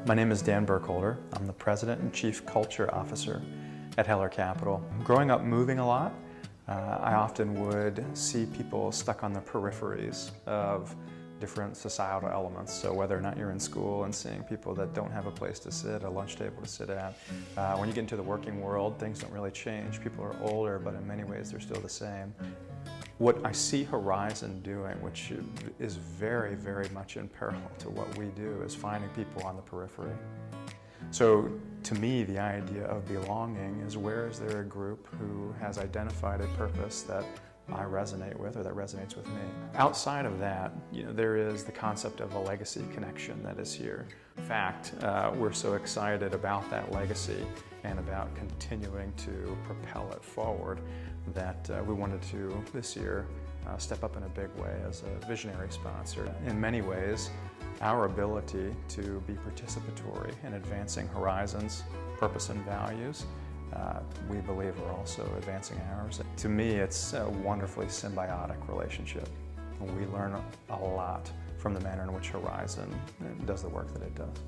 My name is Dan Burkholder. I'm the President and Chief Culture Officer at Heller Capital. Growing up moving a lot, I often would see people stuck on the peripheries of different societal elements. So whether or not you're in school and seeing people that don't have a place to sit, a lunch table to sit at. When you get into the working world, things don't really change. People are older, but in many ways they're still the same. What I see Horizon doing, which is very, very much in parallel to what we do, is finding people on the periphery. So to me, the idea of belonging is, where is there a group who has identified a purpose that I resonate with, or that resonates with me? Outside of that, there is the concept of a legacy connection that is here. In fact, we're so excited about that legacy and about continuing to propel it forward that we wanted to, this year, step up in a big way as a visionary sponsor. In many ways, our ability to be participatory in advancing Horizon's purpose and values, we believe are also advancing ours. To me, it's a wonderfully symbiotic relationship. We learn a lot from the manner in which Horizon does the work that it does.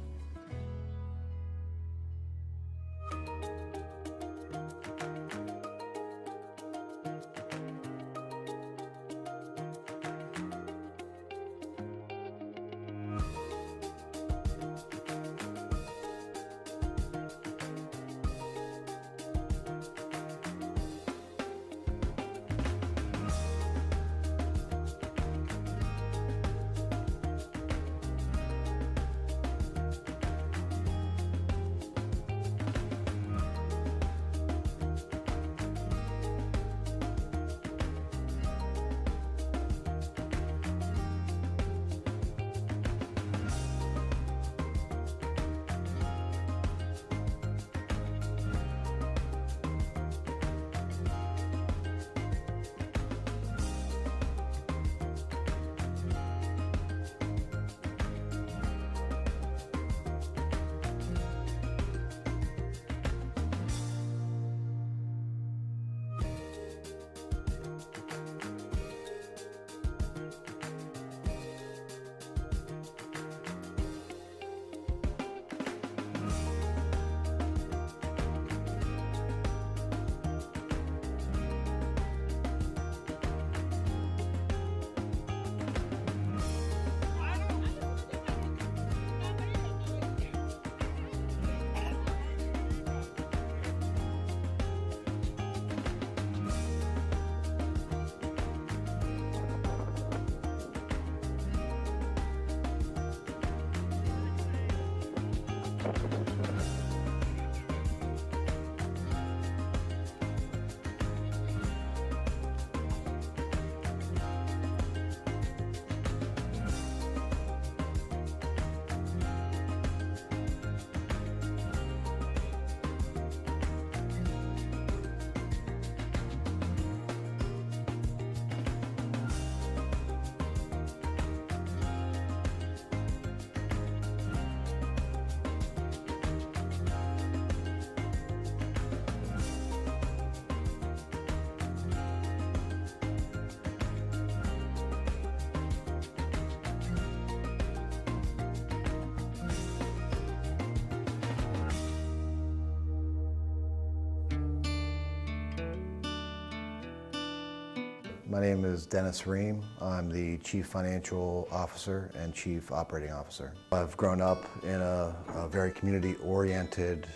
My name is Dennis Ream. I'm the Chief Financial Officer and Chief Operating Officer. I've grown up in a very community-oriented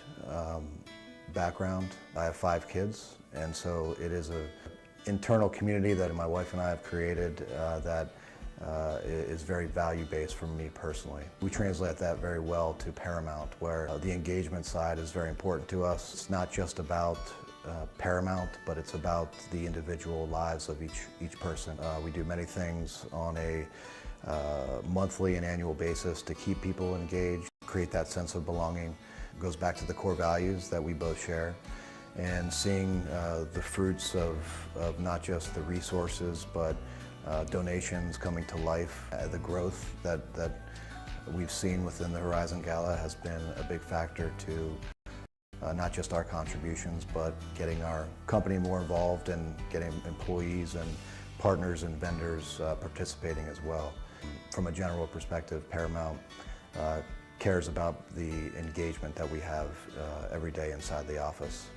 background. I have 5 kids, and so it is an internal community that my wife and I have created that is very value-based for me personally. We translate that very well to Paramount, where the engagement side is very important to us. It's not just about Paramount, but it's about the individual lives of each person. We do many things on a monthly and annual basis to keep people engaged, create that sense of belonging. It goes back to the core values that we both share, and seeing the fruits of not just the resources, but donations coming to life. The growth that we've seen within the Horizon Gala has been a big factor to not just our contributions, but getting our company more involved and getting employees and partners and vendors participating as well. From a general perspective, Paramount cares about the engagement that we have every day inside the office.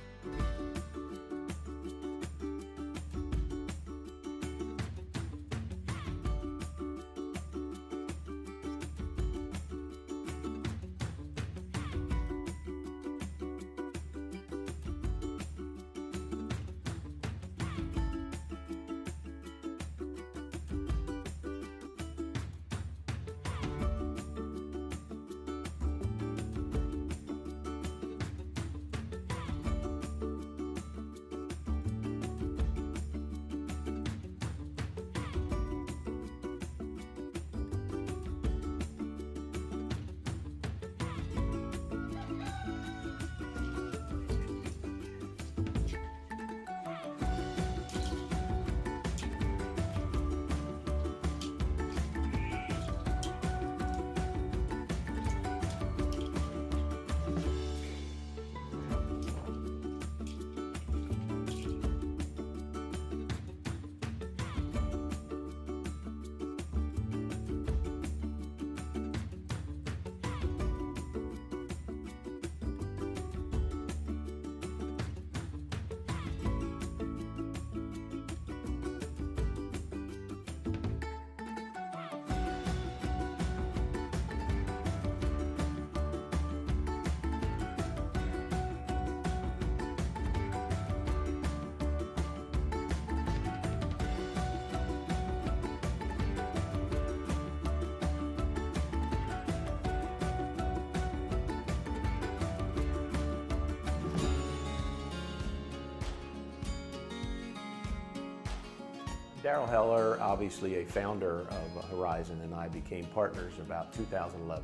Darryl Heller, obviously a founder of Horizon, and I became partners about 2011.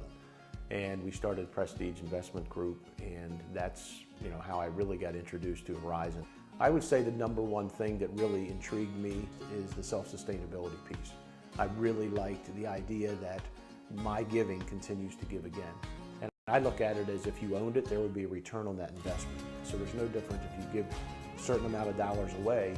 And we started Prestige Investment Group, and that's how I really got introduced to Horizon. I would say the number one thing that really intrigued me is the self-sustainability piece. I really liked the idea that my giving continues to give again. And I look at it as if you owned it, there would be a return on that investment. So there's no difference if you give a certain amount of dollars away.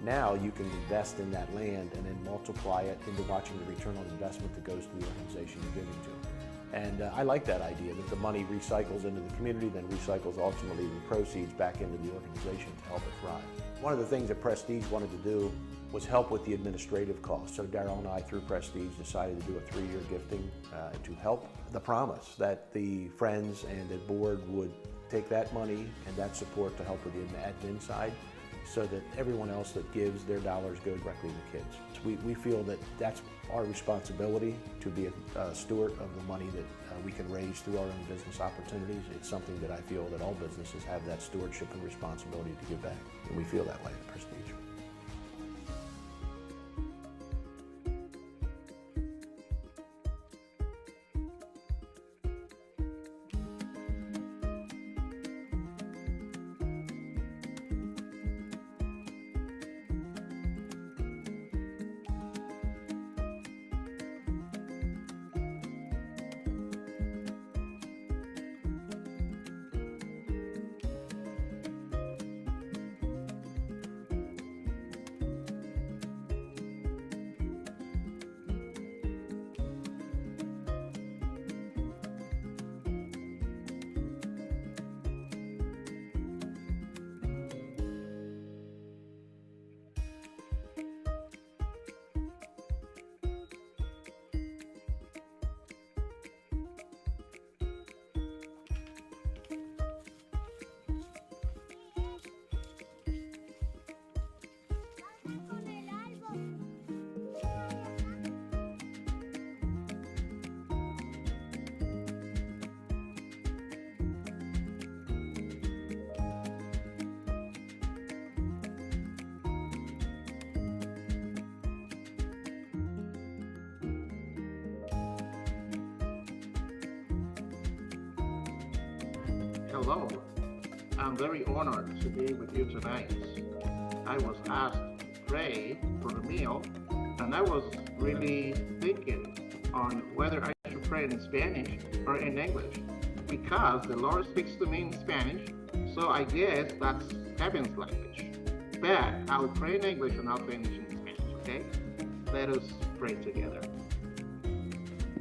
Now you can invest in that land and then multiply it into watching the return on investment that goes to the organization you're giving to. And I like that idea that the money recycles into the community, then recycles ultimately the proceeds back into the organization to help it thrive. One of the things that Prestige wanted to do was help with the administrative costs. So Darryl and I, through Prestige, decided to do a 3-year gifting to help. The promise that the friends and the board would take that money and that support to help with the admin side, so that everyone else that gives their dollars go directly to kids. We feel that that's our responsibility, to be a steward of the money that we can raise through our own business opportunities. It's something that I feel that all businesses have that stewardship and responsibility to give back, and we feel that way at Prestige. Hello, I'm very honored to be with you tonight. I was asked to pray for the meal, and I was really thinking on whether I should pray in Spanish or in English, because the Lord speaks to me in Spanish, so I guess that's heaven's language. But I'll pray in English and I'll finish in Spanish, okay? Let us pray together.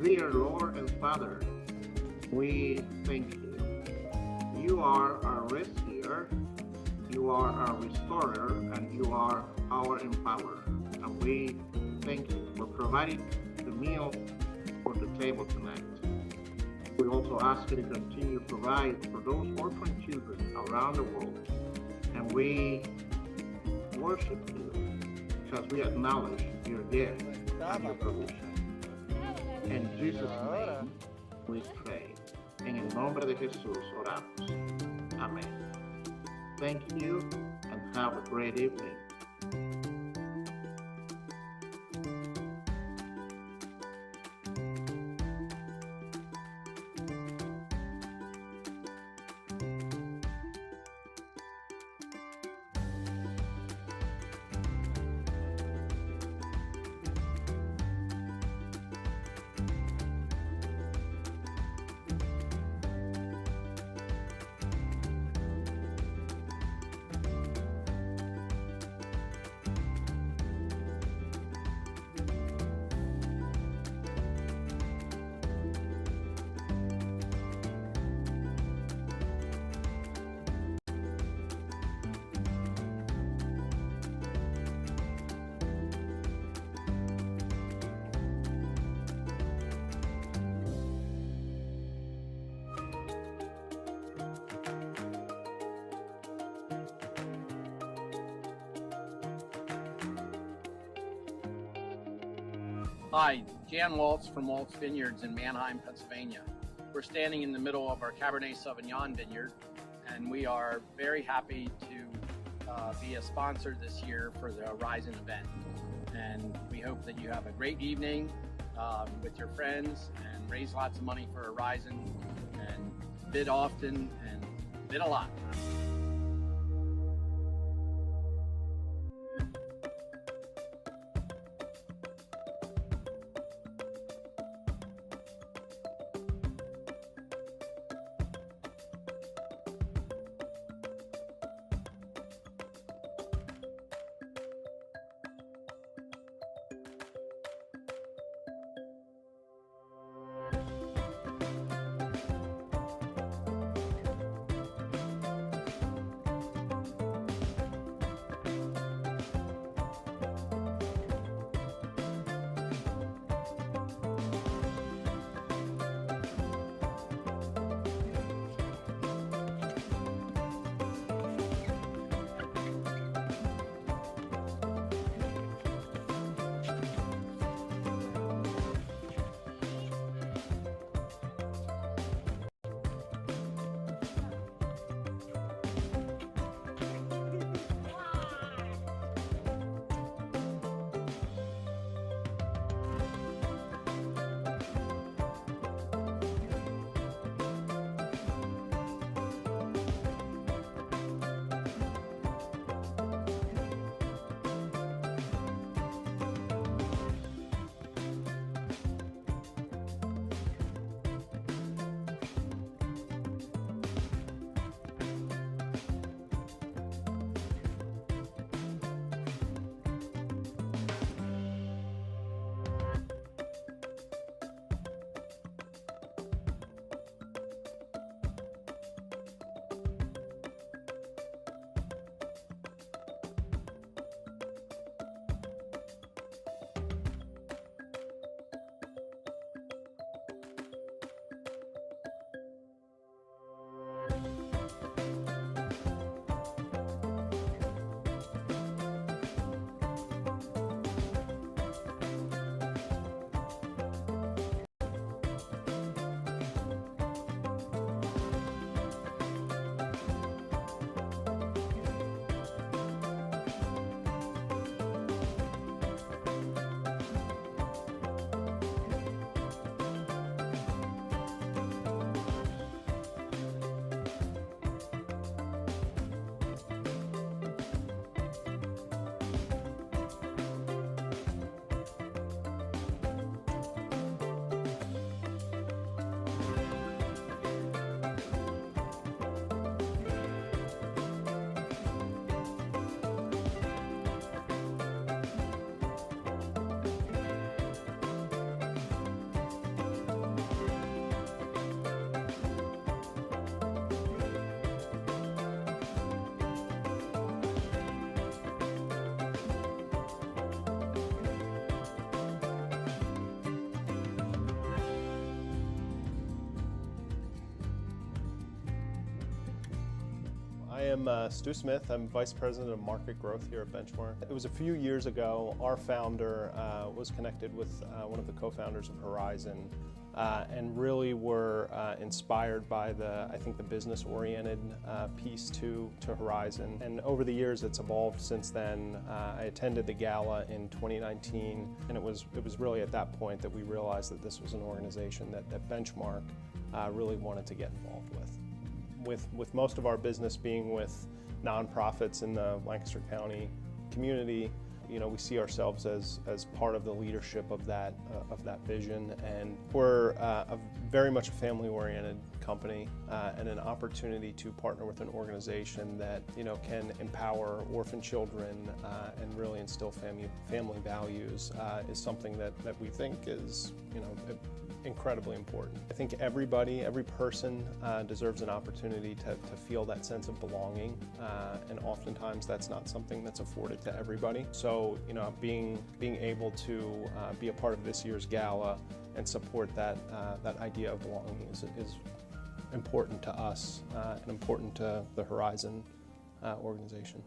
Dear Lord and Father, we thank you. You are our rescuer, you are our restorer, and you are our empowerer. And we thank you for providing the meal for the table tonight. We also ask you to continue to provide for those orphan children around the world. And we worship you because we acknowledge your gift and your provision. In Jesus' name we pray. En el nombre de Jesús oramos. Amén. Thank you and have a great evening. Hi, Jan Waltz from Waltz Vineyards in Manheim, Pennsylvania. We're standing in the middle of our Cabernet Sauvignon vineyard, and we are very happy to be a sponsor this year for the Horizon event. And we hope that you have a great evening with your friends and raise lots of money for Horizon and bid often and bid a lot. I am Stu Smith. I'm Vice President of Market Growth here at Benchmark. It was a few years ago, our founder was connected with one of the co-founders of Horizon and really were inspired by I think the business-oriented piece to Horizon. And over the years, it's evolved since then. I attended the Gala in 2019, and it was really at that point that we realized that this was an organization that Benchmark really wanted to get involved with. With most of our business being with nonprofits in the Lancaster County community, you know, we see ourselves as part of the leadership of that vision, and we're very much a family-oriented company and an opportunity to partner with an organization that, you know, can empower orphan children and really instill family values is something that we think is, you know, incredibly important. I think every person deserves an opportunity to feel that sense of belonging, and oftentimes that's not something that's afforded to everybody. So, you know, being able to be a part of this year's gala and support that idea of belonging is important to us and important to the Horizon organization.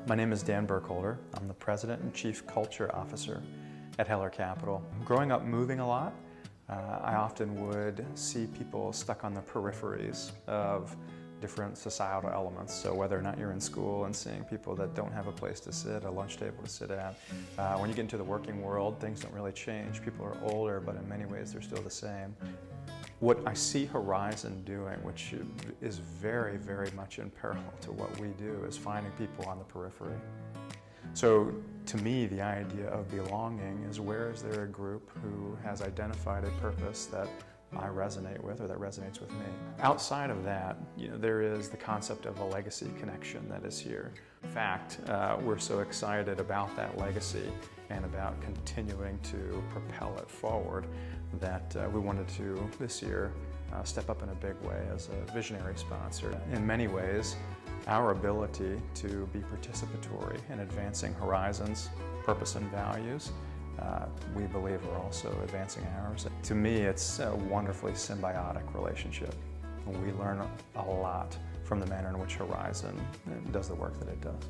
My name is Dan Burkholder. I'm the President and Chief Culture Officer at Heller Capital. Growing up moving a lot, I often would see people stuck on the peripheries of different societal elements. So whether or not you're in school and seeing people that don't have a place to sit, a lunch table to sit at. When you get into the working world, things don't really change. People are older, but in many ways they're still the same. What I see Horizon doing, which is very, very much in parallel to what we do, is finding people on the periphery. So to me, the idea of belonging is, where is there a group who has identified a purpose that I resonate with, or that resonates with me? Outside of that, you know, there is the concept of a legacy connection that is here. In fact, we're so excited about that legacy and about continuing to propel it forward that we wanted to, this year, step up in a big way as a visionary sponsor. In many ways, our ability to be participatory in advancing Horizon's purpose and values, we believe are also advancing ours. To me, it's a wonderfully symbiotic relationship. We learn a lot from the manner in which Horizon does the work that it does.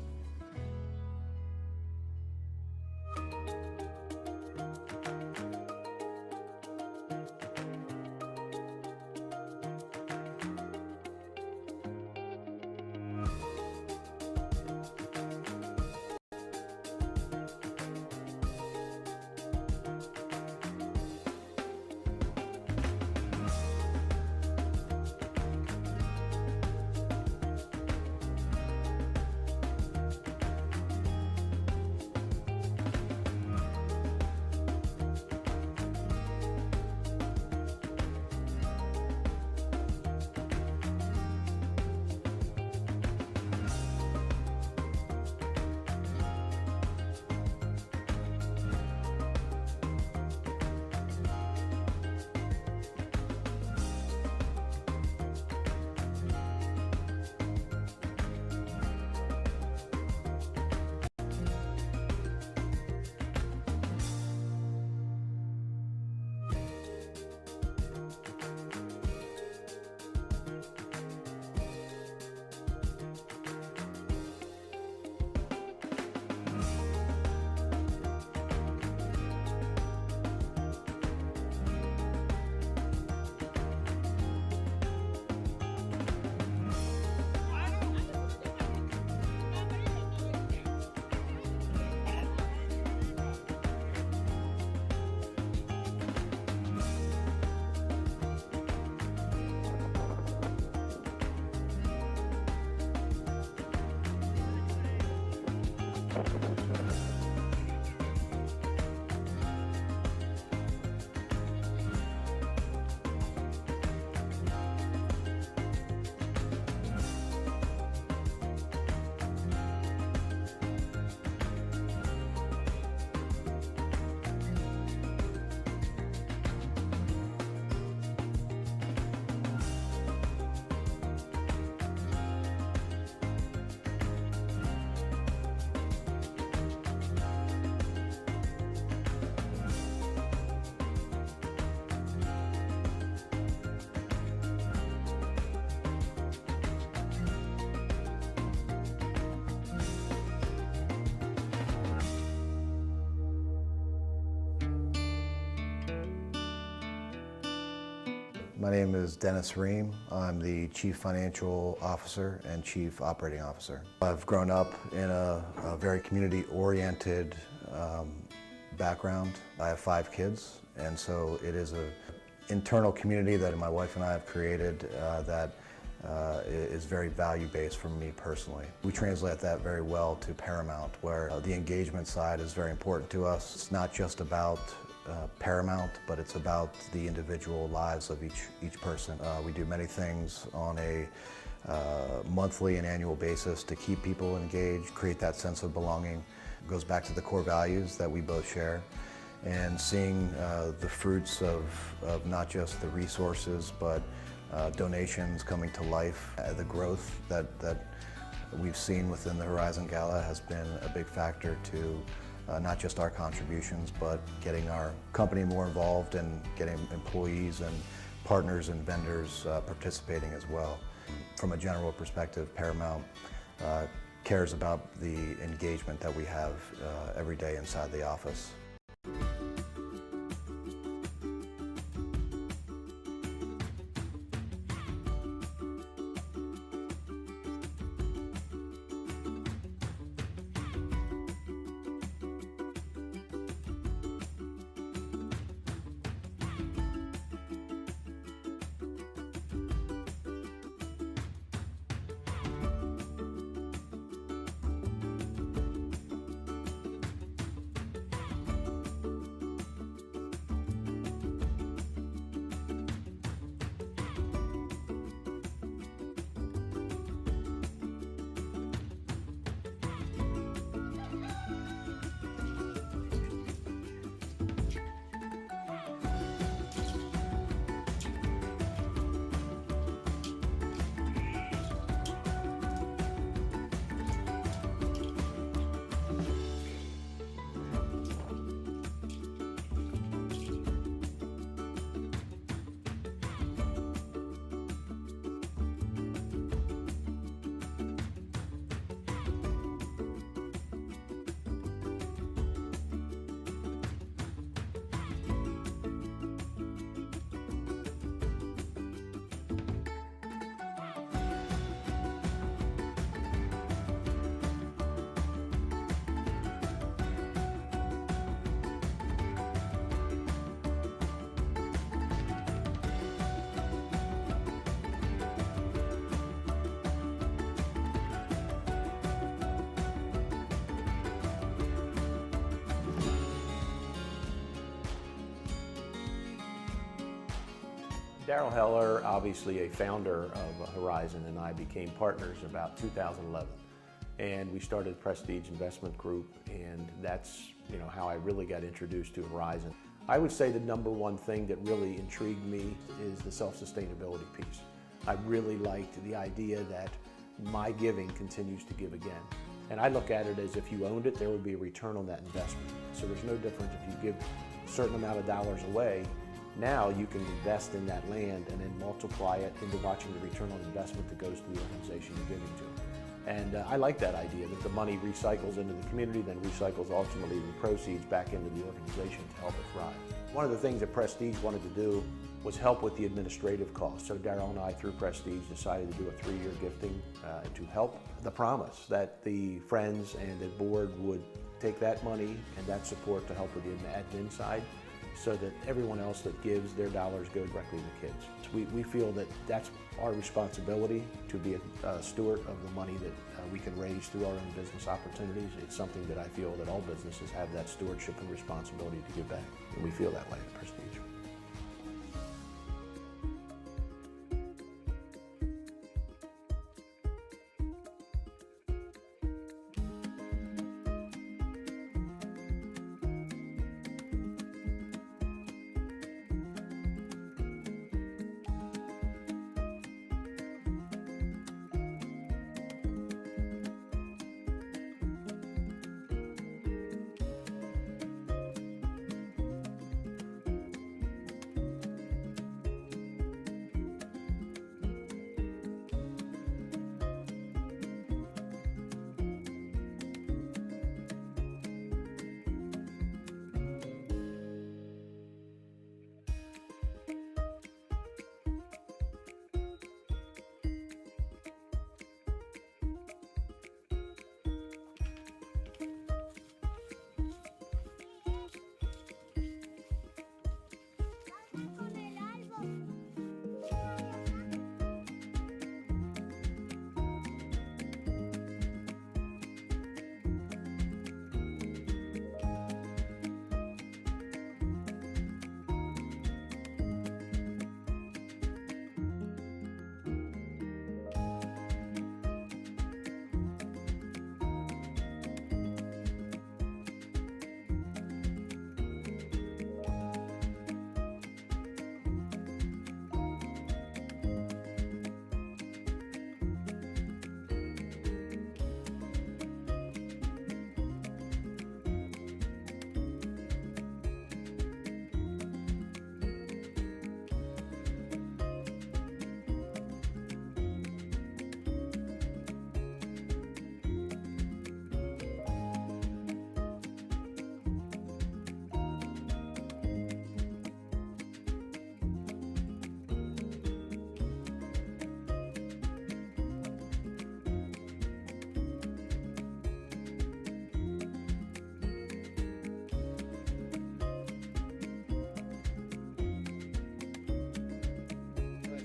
My name is Dennis Ream. I'm the Chief Financial Officer and Chief Operating Officer. I've grown up in a very community-oriented background. I have 5 kids, and so it is an internal community that my wife and I have created that is very value-based for me personally. We translate that very well to Paramount, where the engagement side is very important to us. It's not just about Paramount, but it's about the individual lives of each person. We do many things on a monthly and annual basis to keep people engaged, create that sense of belonging. It goes back to the core values that we both share, and seeing the fruits of not just the resources, but donations coming to life. The growth that we've seen within the Horizon Gala has been a big factor to not just our contributions, but getting our company more involved and getting employees and partners and vendors participating as well. From a general perspective, Paramount cares about the engagement that we have every day inside the office. Daryl Heller, obviously a founder of Horizon, and I became partners about 2011. And we started Prestige Investment Group, and that's how I really got introduced to Horizon. I would say the number one thing that really intrigued me is the self-sustainability piece. I really liked the idea that my giving continues to give again. And I look at it as if you owned it, there would be a return on that investment. So there's no difference if you give a certain amount of dollars away. Now you can invest in that land and then multiply it into watching the return on investment that goes to the organization you're giving to. And I like that idea that the money recycles into the community, then recycles ultimately the proceeds back into the organization to help it thrive. One of the things that Prestige wanted to do was help with the administrative costs. So Daryl and I, through Prestige, decided to do a 3-year gifting to help. The promise that the friends and the board would take that money and that support to help with the admin side. so that everyone else that gives their dollars go directly to kids. We feel that that's our responsibility to be a steward of the money that we can raise through our own business opportunities. It's something that I feel that all businesses have that stewardship and responsibility to give back, and we feel that way at Prestige.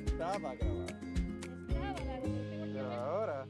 Estaba grabando. Pero ahora.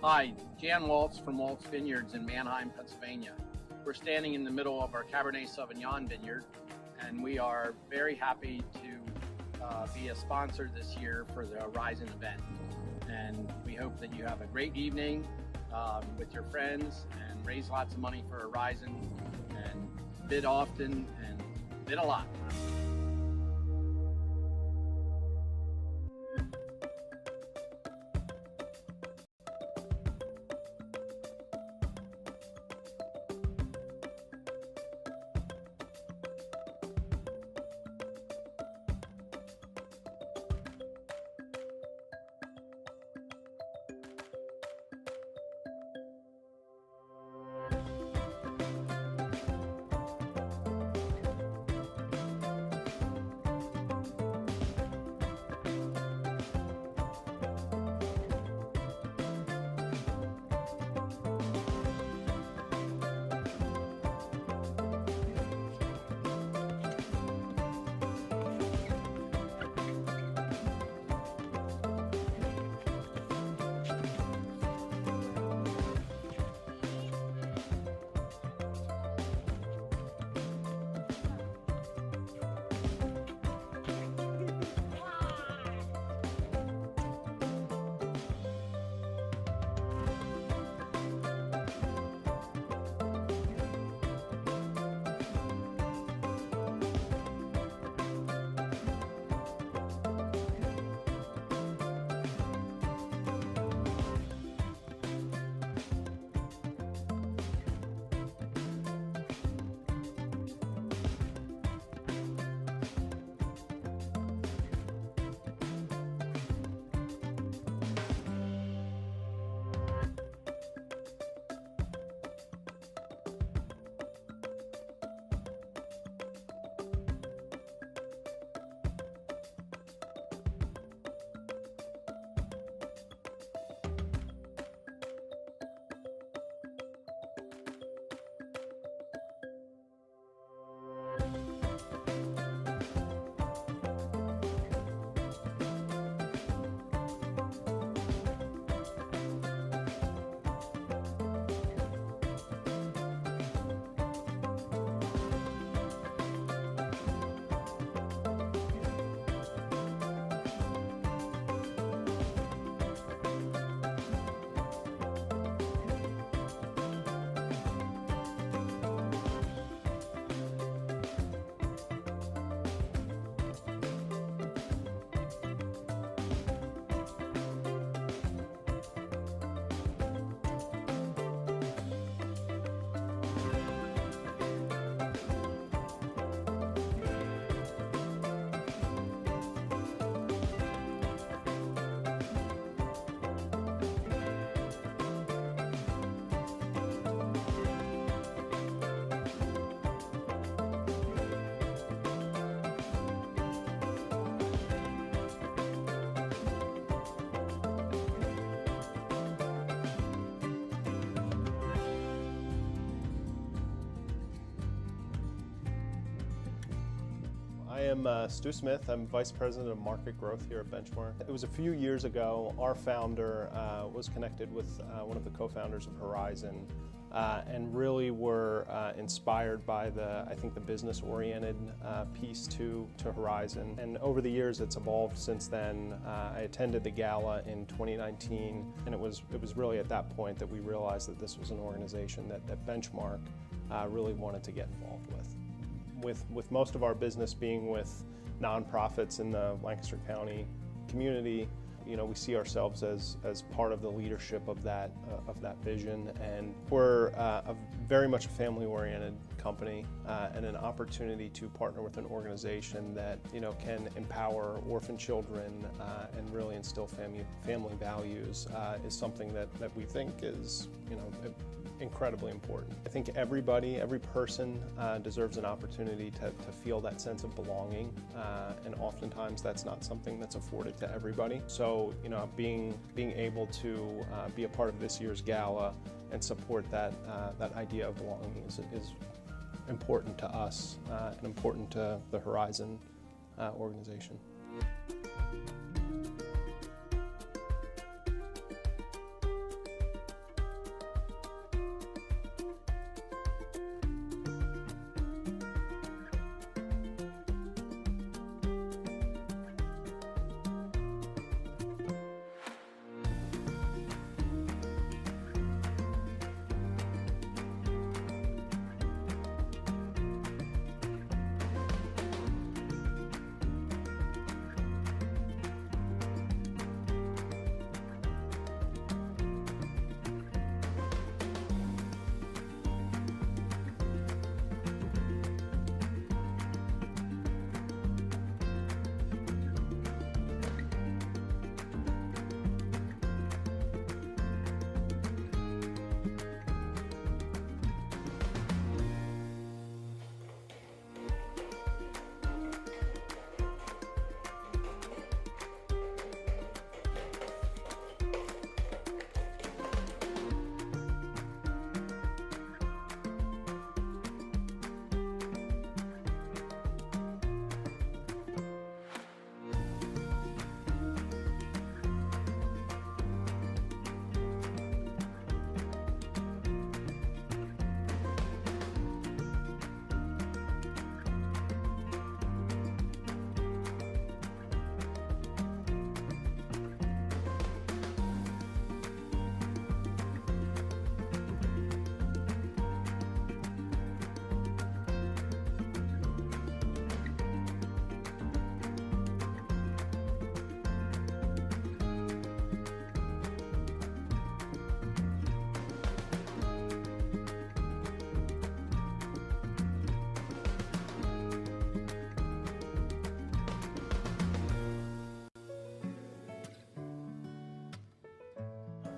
Hi, Jan Waltz from Waltz Vineyards in Manheim, Pennsylvania. We're standing in the middle of our Cabernet Sauvignon vineyard, and we are very happy to be a sponsor this year for the Horizon event. And we hope that you have a great evening with your friends and raise lots of money for Horizon and bid often and bid a lot. I am Stu Smith. I'm Vice President of Market Growth here at Benchmark. It was a few years ago, our founder was connected with one of the co-founders of Horizon and really were inspired by I think the business-oriented piece to Horizon. And over the years, it's evolved since then. I attended the Gala in 2019, and it was really at that point that we realized that this was an organization that Benchmark really wanted to get involved with. With most of our business being with nonprofits in the Lancaster County community, you know, we see ourselves as part of the leadership of that vision, and we're very much a family-oriented company and an opportunity to partner with an organization that, you know, can empower orphan children and really instill family values is something that we think is, you know, incredibly important. I think every person deserves an opportunity to feel that sense of belonging, and oftentimes that's not something that's afforded to everybody. So, you know, being able to be a part of this year's gala and support that idea of belonging is important to us and important to the Horizon organization.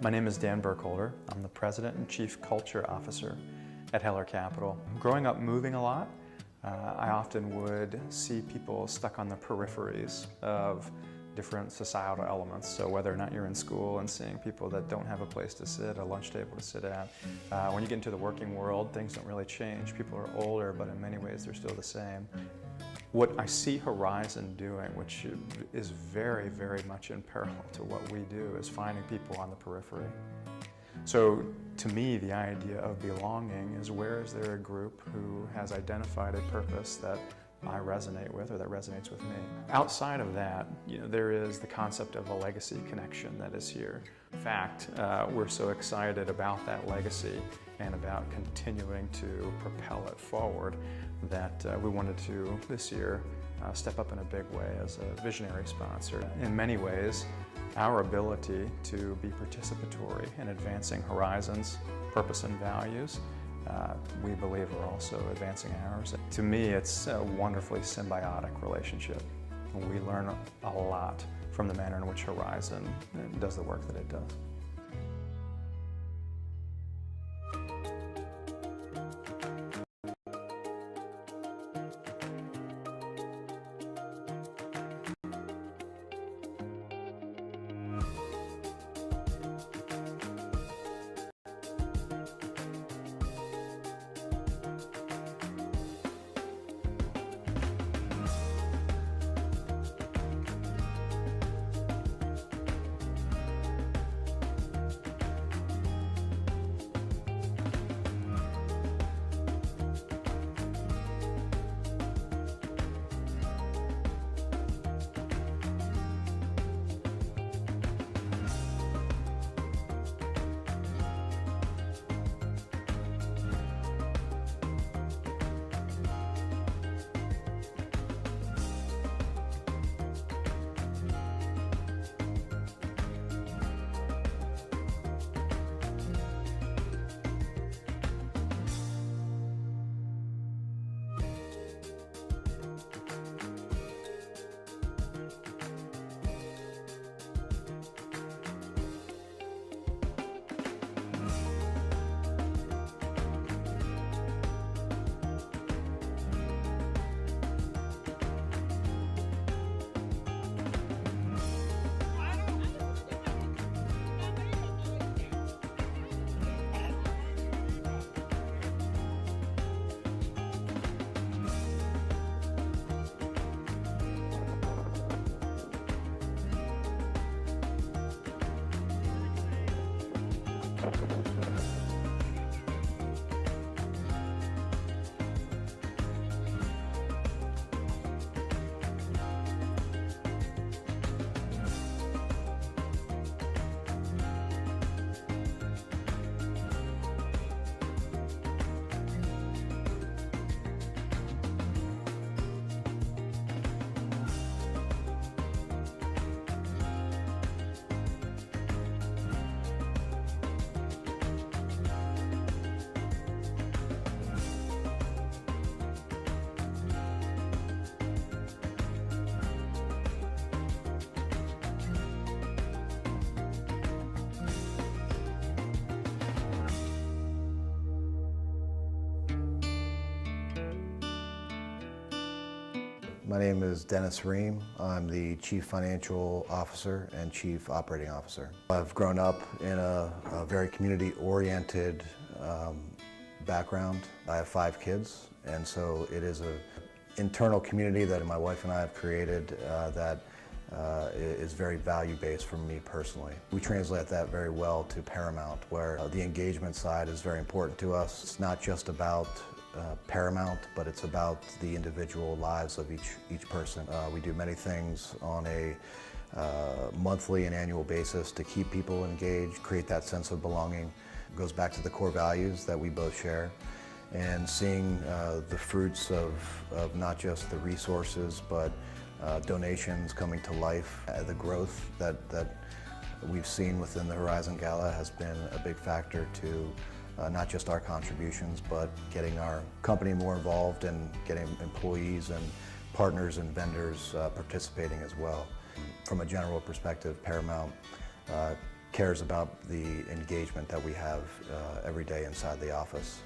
My name is Dan Burkholder. I'm the President and Chief Culture Officer at Heller Capital. Growing up moving a lot, I often would see people stuck on the peripheries of different societal elements. So whether or not you're in school and seeing people that don't have a place to sit, a lunch table to sit at. When you get into the working world, things don't really change. People are older, but in many ways they're still the same. What I see Horizon doing, which is very, very much in parallel to what we do, is finding people on the periphery. So to me, the idea of belonging is, where is there a group who has identified a purpose that I resonate with, or that resonates with me? Outside of that, you know, there is the concept of a legacy connection that is here. In fact, we're so excited about that legacy and about continuing to propel it forward that we wanted to, this year, step up in a big way as a visionary sponsor. In many ways, our ability to be participatory in advancing Horizon's purpose and values, we believe are also advancing ours. To me, it's a wonderfully symbiotic relationship. We learn a lot from the manner in which Horizon does the work that it does. My name is Dennis Ream. I'm the Chief Financial Officer and Chief Operating Officer. I've grown up in a very community-oriented background. I have 5 kids, and so it is an internal community that my wife and I have created that is very value-based for me personally. We translate that very well to Paramount, where the engagement side is very important to us. It's not just about Paramount, but it's about the individual lives of each person. We do many things on a monthly and annual basis to keep people engaged, create that sense of belonging. It goes back to the core values that we both share, and seeing the fruits of not just the resources, but donations coming to life. The growth that we've seen within the Horizon Gala has been a big factor to not just our contributions, but getting our company more involved and getting employees and partners and vendors participating as well. From a general perspective, Paramount cares about the engagement that we have every day inside the office.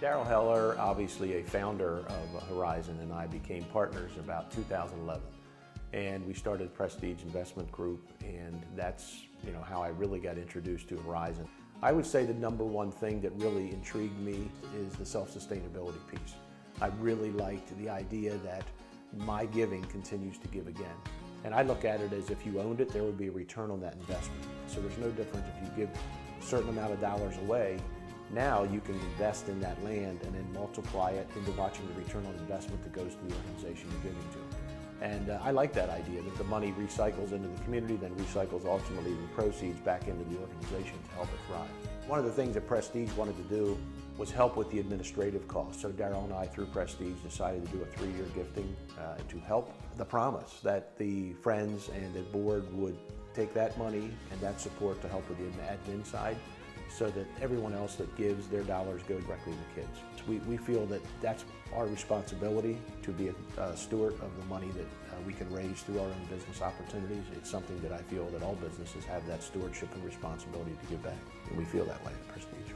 Daryl Heller, obviously a founder of Horizon, and I became partners about 2011. And we started Prestige Investment Group, and that's how I really got introduced to Horizon. I would say the number one thing that really intrigued me is the self-sustainability piece. I really liked the idea that my giving continues to give again. And I look at it as if you owned it, there would be a return on that investment. So there's no difference if you give a certain amount of dollars away. Now you can invest in that land and then multiply it into watching the return on investment that goes to the organization you're giving to. And I like that idea that the money recycles into the community, then recycles ultimately the proceeds back into the organization to help it thrive. One of the things that Prestige wanted to do was help with the administrative costs. So Daryl and I, through Prestige, decided to do a 3-year gifting to help. The promise that the friends and the board would take that money and that support to help with the admin side, so that everyone else that gives their dollars go directly to the kids. We feel that that's our responsibility, to be a steward of the money that we can raise through our own business opportunities. It's something that I feel that all businesses have that stewardship and responsibility to give back, and we feel that way at Prestige.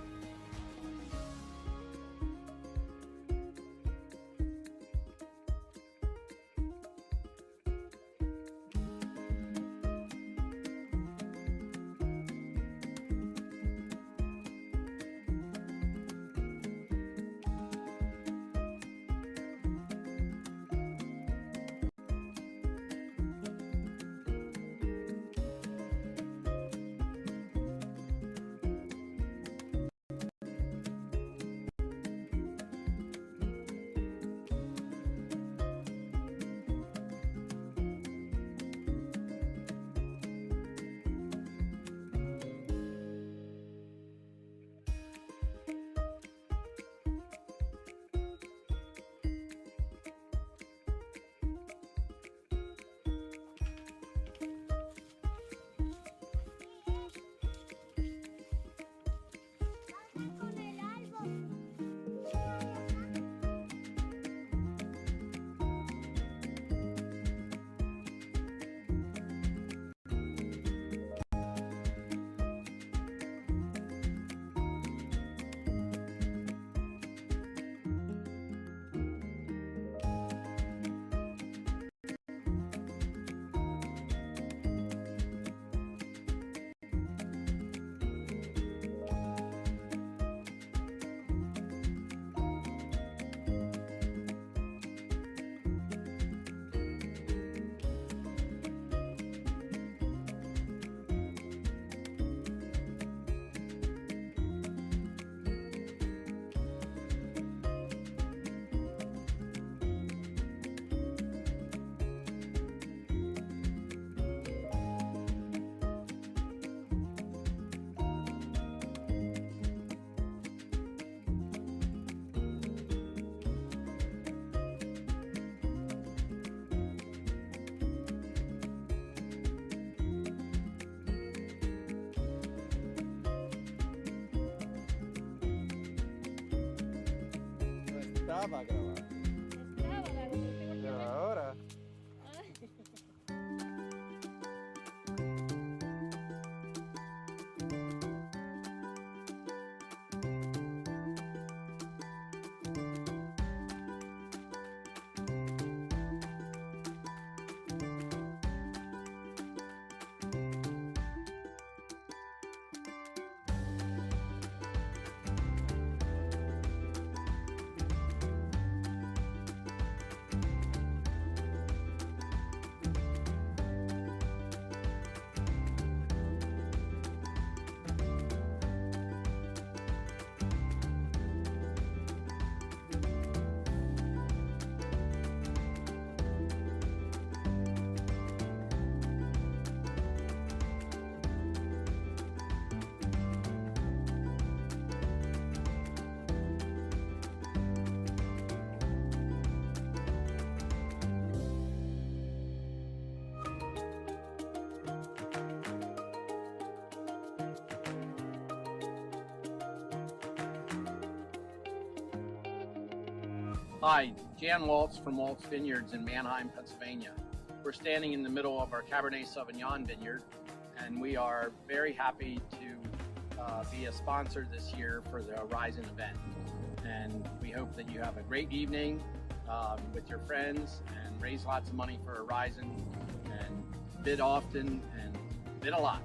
Estaba grabando. Pero ahora. Hi, Jan Waltz from Waltz Vineyards in Mannheim, Pennsylvania. We're standing in the middle of our Cabernet Sauvignon vineyard, and we are very happy to be a sponsor this year for the Horizon event. And we hope that you have a great evening with your friends and raise lots of money for Horizon and bid often and bid a lot.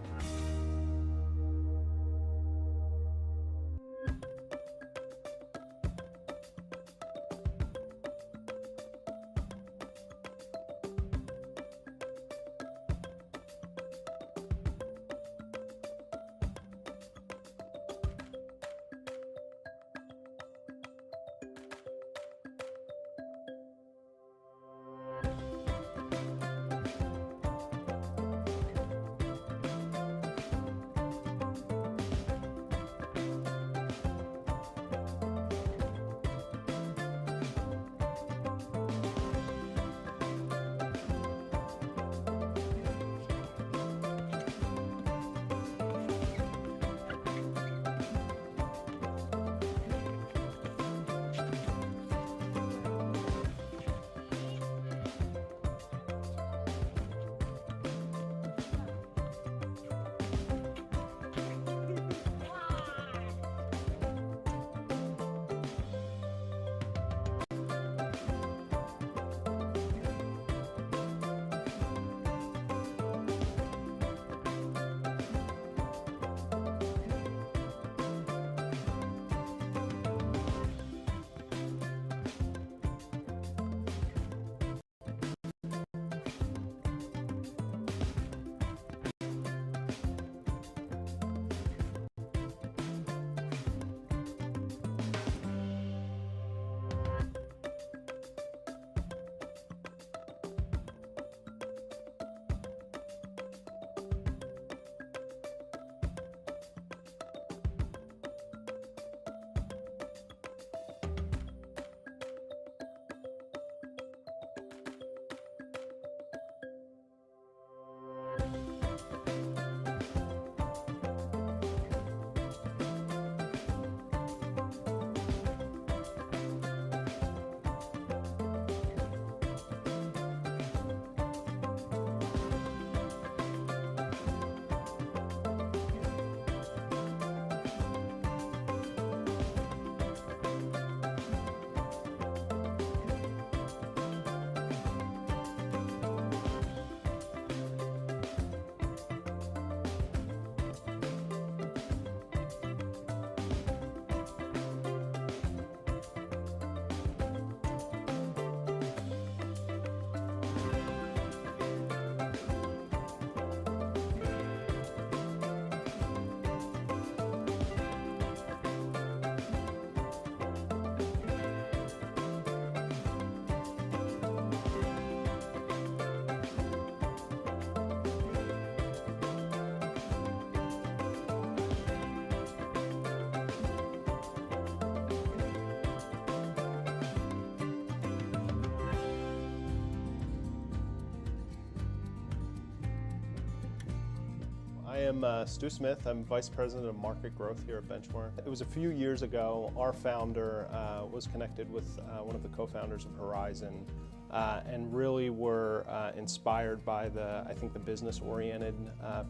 I am Stu Smith. I'm Vice President of Market Growth here at Benchmark. It was a few years ago, our founder was connected with one of the co-founders of Horizon and really were inspired by I think the business-oriented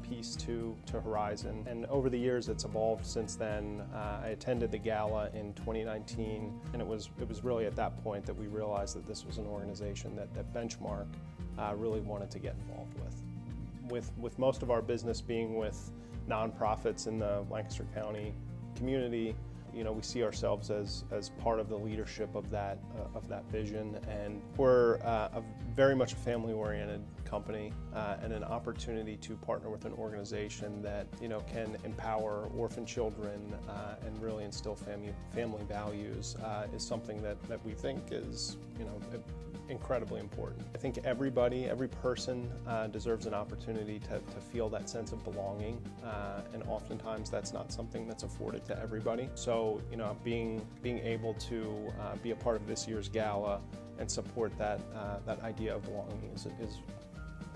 piece to Horizon. And over the years, it's evolved since then. I attended the Gala in 2019, and it was really at that point that we realized that this was an organization that Benchmark really wanted to get involved with. With most of our business being with nonprofits in the Lancaster County community, you know, we see ourselves as part of the leadership of that vision, and we're very much a family-oriented company and an opportunity to partner with an organization that, you know, can empower orphan children and really instill family values is something that we think is, you know, incredibly important. I think every person deserves an opportunity to feel that sense of belonging, and oftentimes that's not something that's afforded to everybody. So, you know, being able to be a part of this year's gala and support that idea of belonging is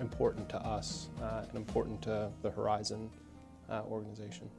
important to us and important to the Horizon organization.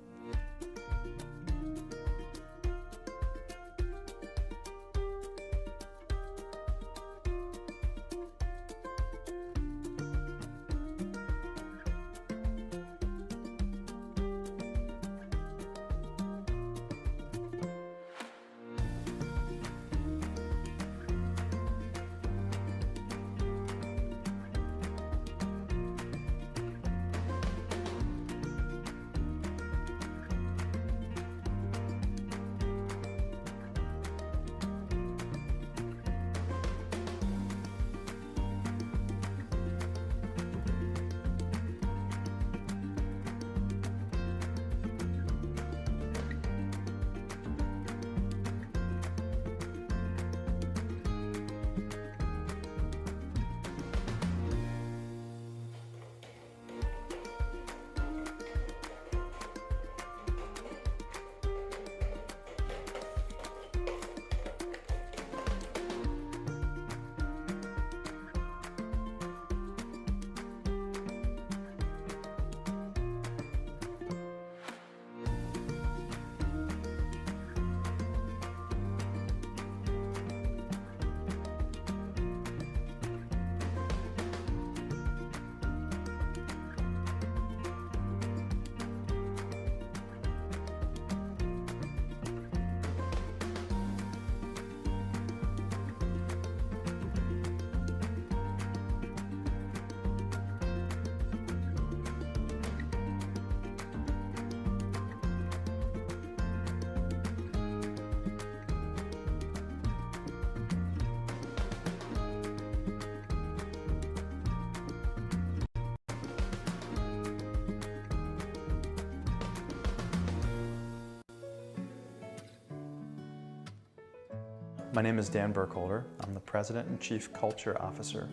My name is Dan Burkholder. I'm the President and Chief Culture Officer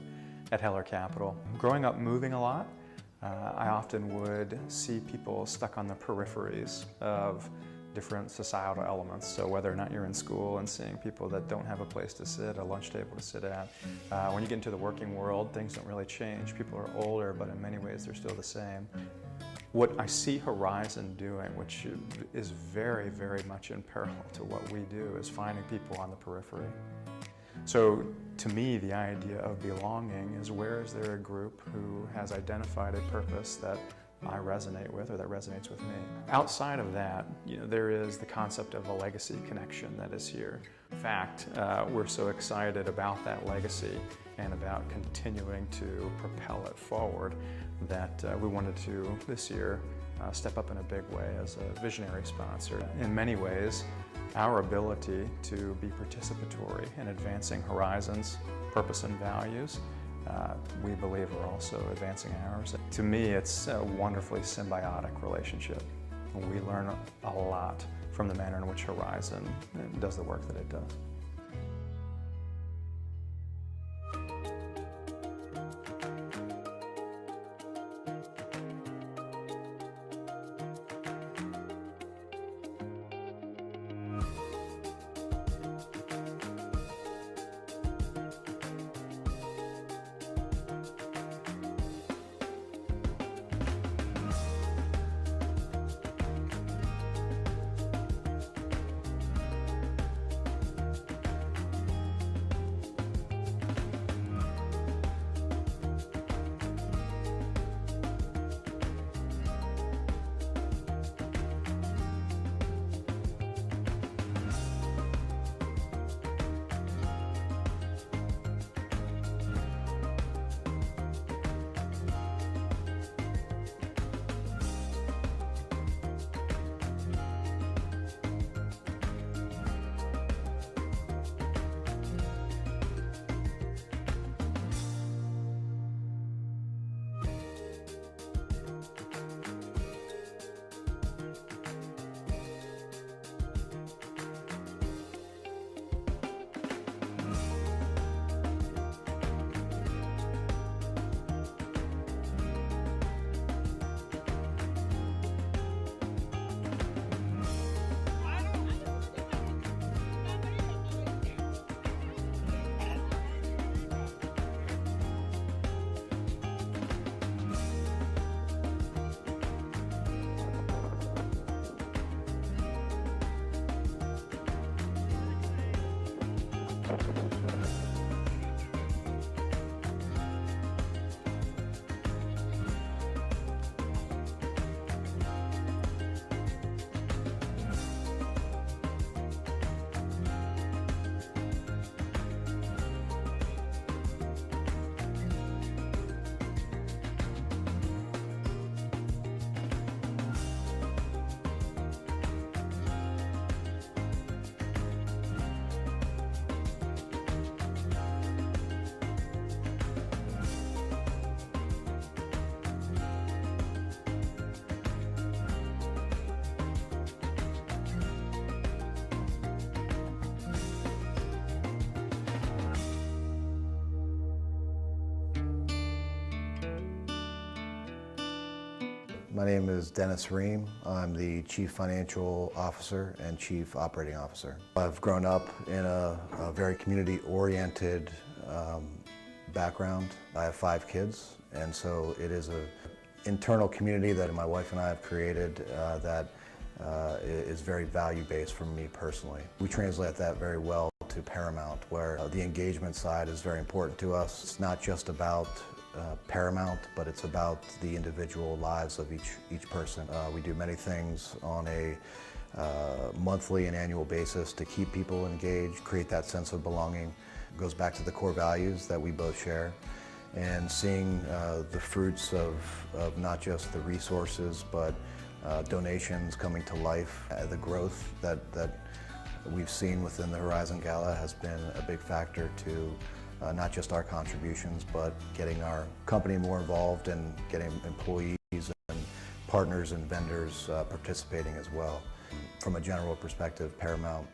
at Heller Capital. Growing up moving a lot, I often would see people stuck on the peripheries of different societal elements. So whether or not you're in school and seeing people that don't have a place to sit, a lunch table to sit at. When you get into the working world, things don't really change. People are older, but in many ways they're still the same. What I see Horizon doing, which is very, very much in parallel to what we do, is finding people on the periphery. So to me, the idea of belonging is, where is there a group who has identified a purpose that I resonate with, or that resonates with me? Outside of that, you know, there is the concept of a legacy connection that is here. In fact, we're so excited about that legacy and about continuing to propel it forward that we wanted to, this year, step up in a big way as a visionary sponsor. In many ways, our ability to be participatory in advancing Horizon's purpose and values, we believe are also advancing ours. To me, it's a wonderfully symbiotic relationship. We learn a lot from the manner in which Horizon does the work that it does. My name is Dennis Ream. I'm the Chief Financial Officer and Chief Operating Officer. I've grown up in a very community-oriented background. I have 5 kids, and so it is an internal community that my wife and I have created that is very value-based for me personally. We translate that very well to Paramount, where the engagement side is very important to us. It's not just about Paramount, but it's about the individual lives of each person. We do many things on a monthly and annual basis to keep people engaged, create that sense of belonging. It goes back to the core values that we both share, and seeing the fruits of not just the resources, but donations coming to life. The growth that we've seen within the Horizon Gala has been a big factor to not just our contributions, but getting our company more involved and getting employees and partners and vendors participating as well. From a general perspective, Paramount.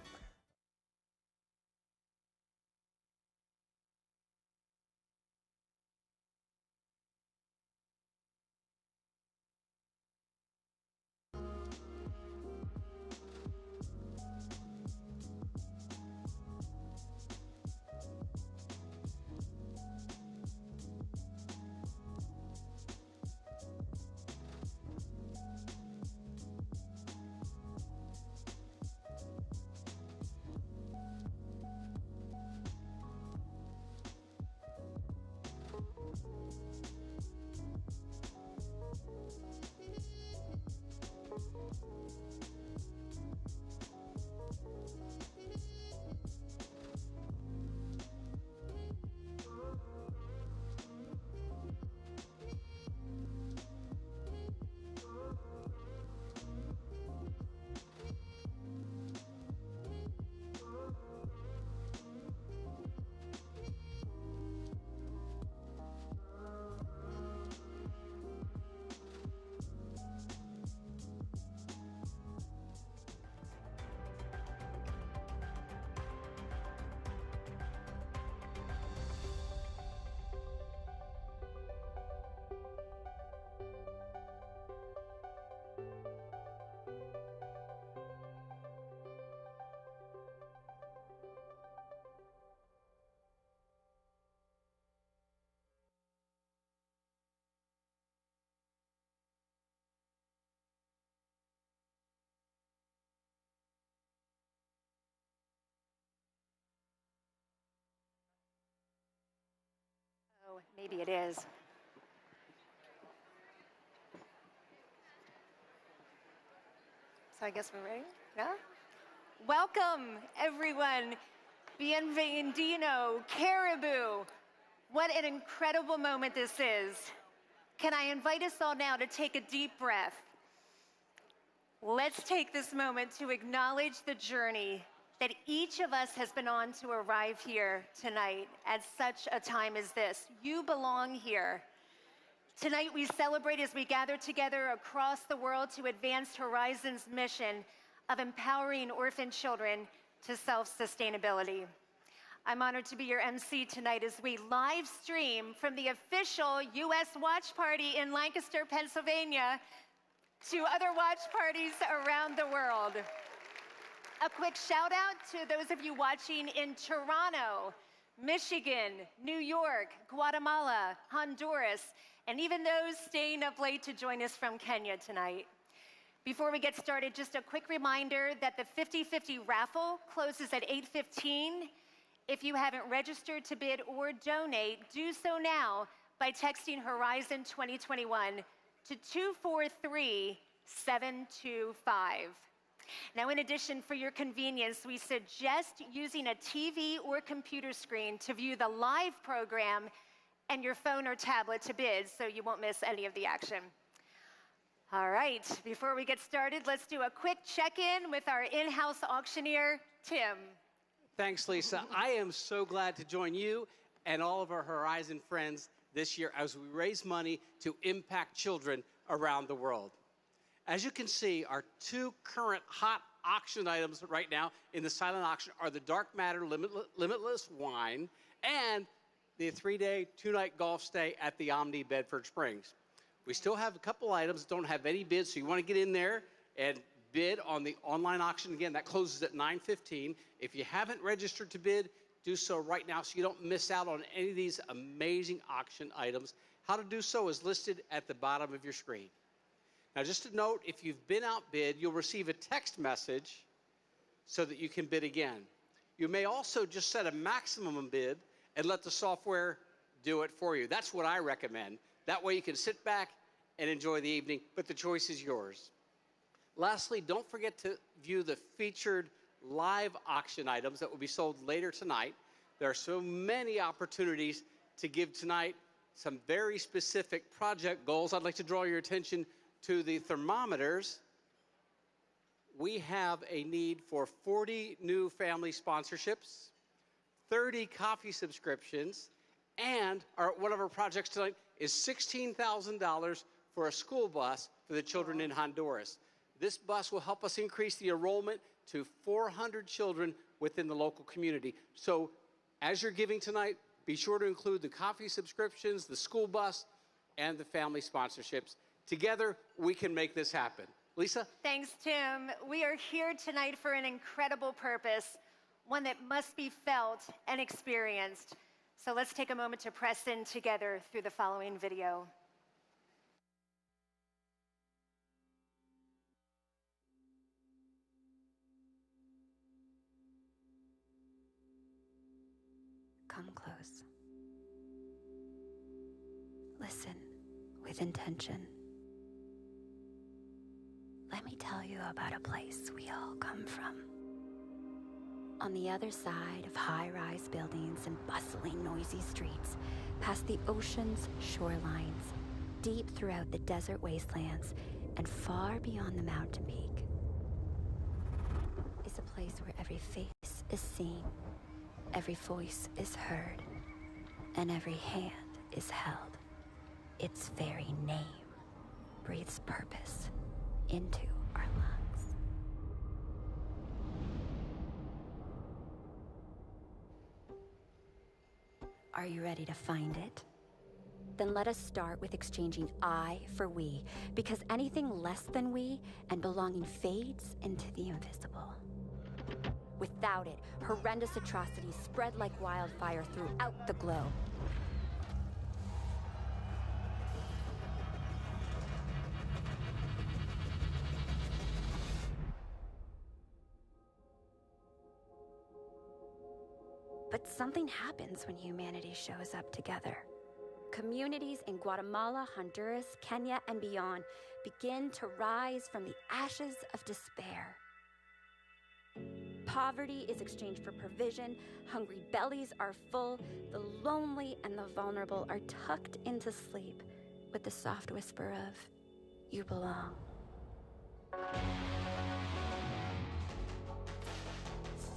Oh, maybe it is. So I guess we're ready? Yeah? Welcome, everyone. Bienvenido, Caribou. What an incredible moment this is. Can I invite us all now to take a deep breath? Let's take this moment to acknowledge the journey that each of us has been on to arrive here tonight at such a time as this. You belong here. Tonight we celebrate as we gather together across the world to advance Horizon's mission of empowering orphan children to self-sustainability. I'm honored to be your MC tonight as we live stream from the official U.S. watch party in Lancaster, Pennsylvania, to other watch parties around the world. A quick shout out to those of you watching in Toronto, Michigan, New York, Guatemala, Honduras, and even those staying up late to join us from Kenya tonight. Before we get started, just a quick reminder that the 50/50 raffle closes at 8:15. If you haven't registered to bid or donate, do so now by texting Horizon 2021 to 243-725. Now, in addition, for your convenience, we suggest using a TV or computer screen to view the live program and your phone or tablet to bid so you won't miss any of the action. All right, before we get started, let's do a quick check-in with our in-house auctioneer, Tim. Thanks, Lisa. I am so glad to join you and all of our Horizon friends this year as we raise money to impact children around the world. As you can see, our 2 current hot auction items right now in the silent auction are the Dark Matter Limitless Wine and the 3-day, 2-night golf stay at the Omni Bedford Springs. We still have a couple items that don't have any bids, so you want to get in there and bid on the online auction. Again, that closes at 9:15. If you haven't registered to bid, do so right now so you don't miss out on any of these amazing auction items. How to do so is listed at the bottom of your screen. Now, just a note, if you've been outbid, you'll receive a text message so that you can bid again. You may also just set a maximum bid and let the software do it for you. That's what I recommend. That way you can sit back and enjoy the evening, but the choice is yours. Lastly, don't forget to view the featured live auction items that will be sold later tonight. There are so many opportunities to give tonight some very specific project goals. I'd like to draw your attention to the thermometers. We have a need for 40 new family sponsorships, 30 coffee subscriptions, and one of our projects tonight is $16,000 for a school bus for the children in Honduras. This bus will help us increase the enrollment to 400 children within the local community. So as you're giving tonight, be sure to include the coffee subscriptions, the school bus, and the family sponsorships. Together, we can make this happen. Lisa? Thanks, Tim. We are here tonight for an incredible purpose, one that must be felt and experienced. So let's take a moment to press in together through the following video. Come close. Listen with intention. Let me tell you about a place we all come from. On the other side of high-rise buildings and bustling, noisy streets, past the ocean's shorelines, deep throughout the desert wastelands, and far beyond the mountain peak, is a place where every face is seen, every voice is heard, and every hand is held. Its very name breathes purpose into our lungs. Are you ready to find it? Then let us start with exchanging I for we, because anything less than we and belonging fades into the invisible. Without it, horrendous atrocities spread like wildfire throughout the globe. But something happens when humanity shows up together. Communities in Guatemala, Honduras, Kenya, and beyond begin to rise from the ashes of despair. Poverty is exchanged for provision, hungry bellies are full, the lonely and the vulnerable are tucked into sleep with the soft whisper of, "You belong."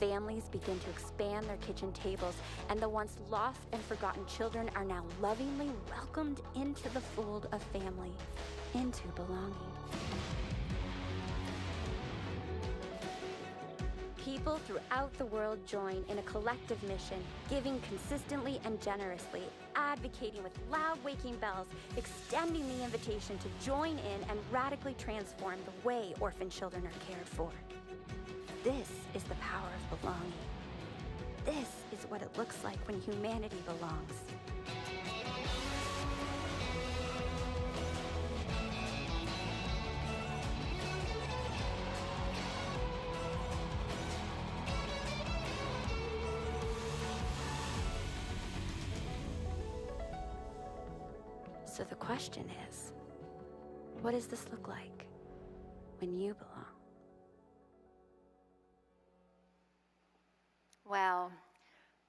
Families begin to expand their kitchen tables, and the once lost and forgotten children are now lovingly welcomed into the fold of family, into belonging. People throughout the world join in a collective mission, giving consistently and generously, advocating with loud waking bells, extending the invitation to join in and radically transform the way orphan children are cared for. This is the power of belonging. This is what it looks like when humanity belongs. So the question is, what does this look like when you belong? Well,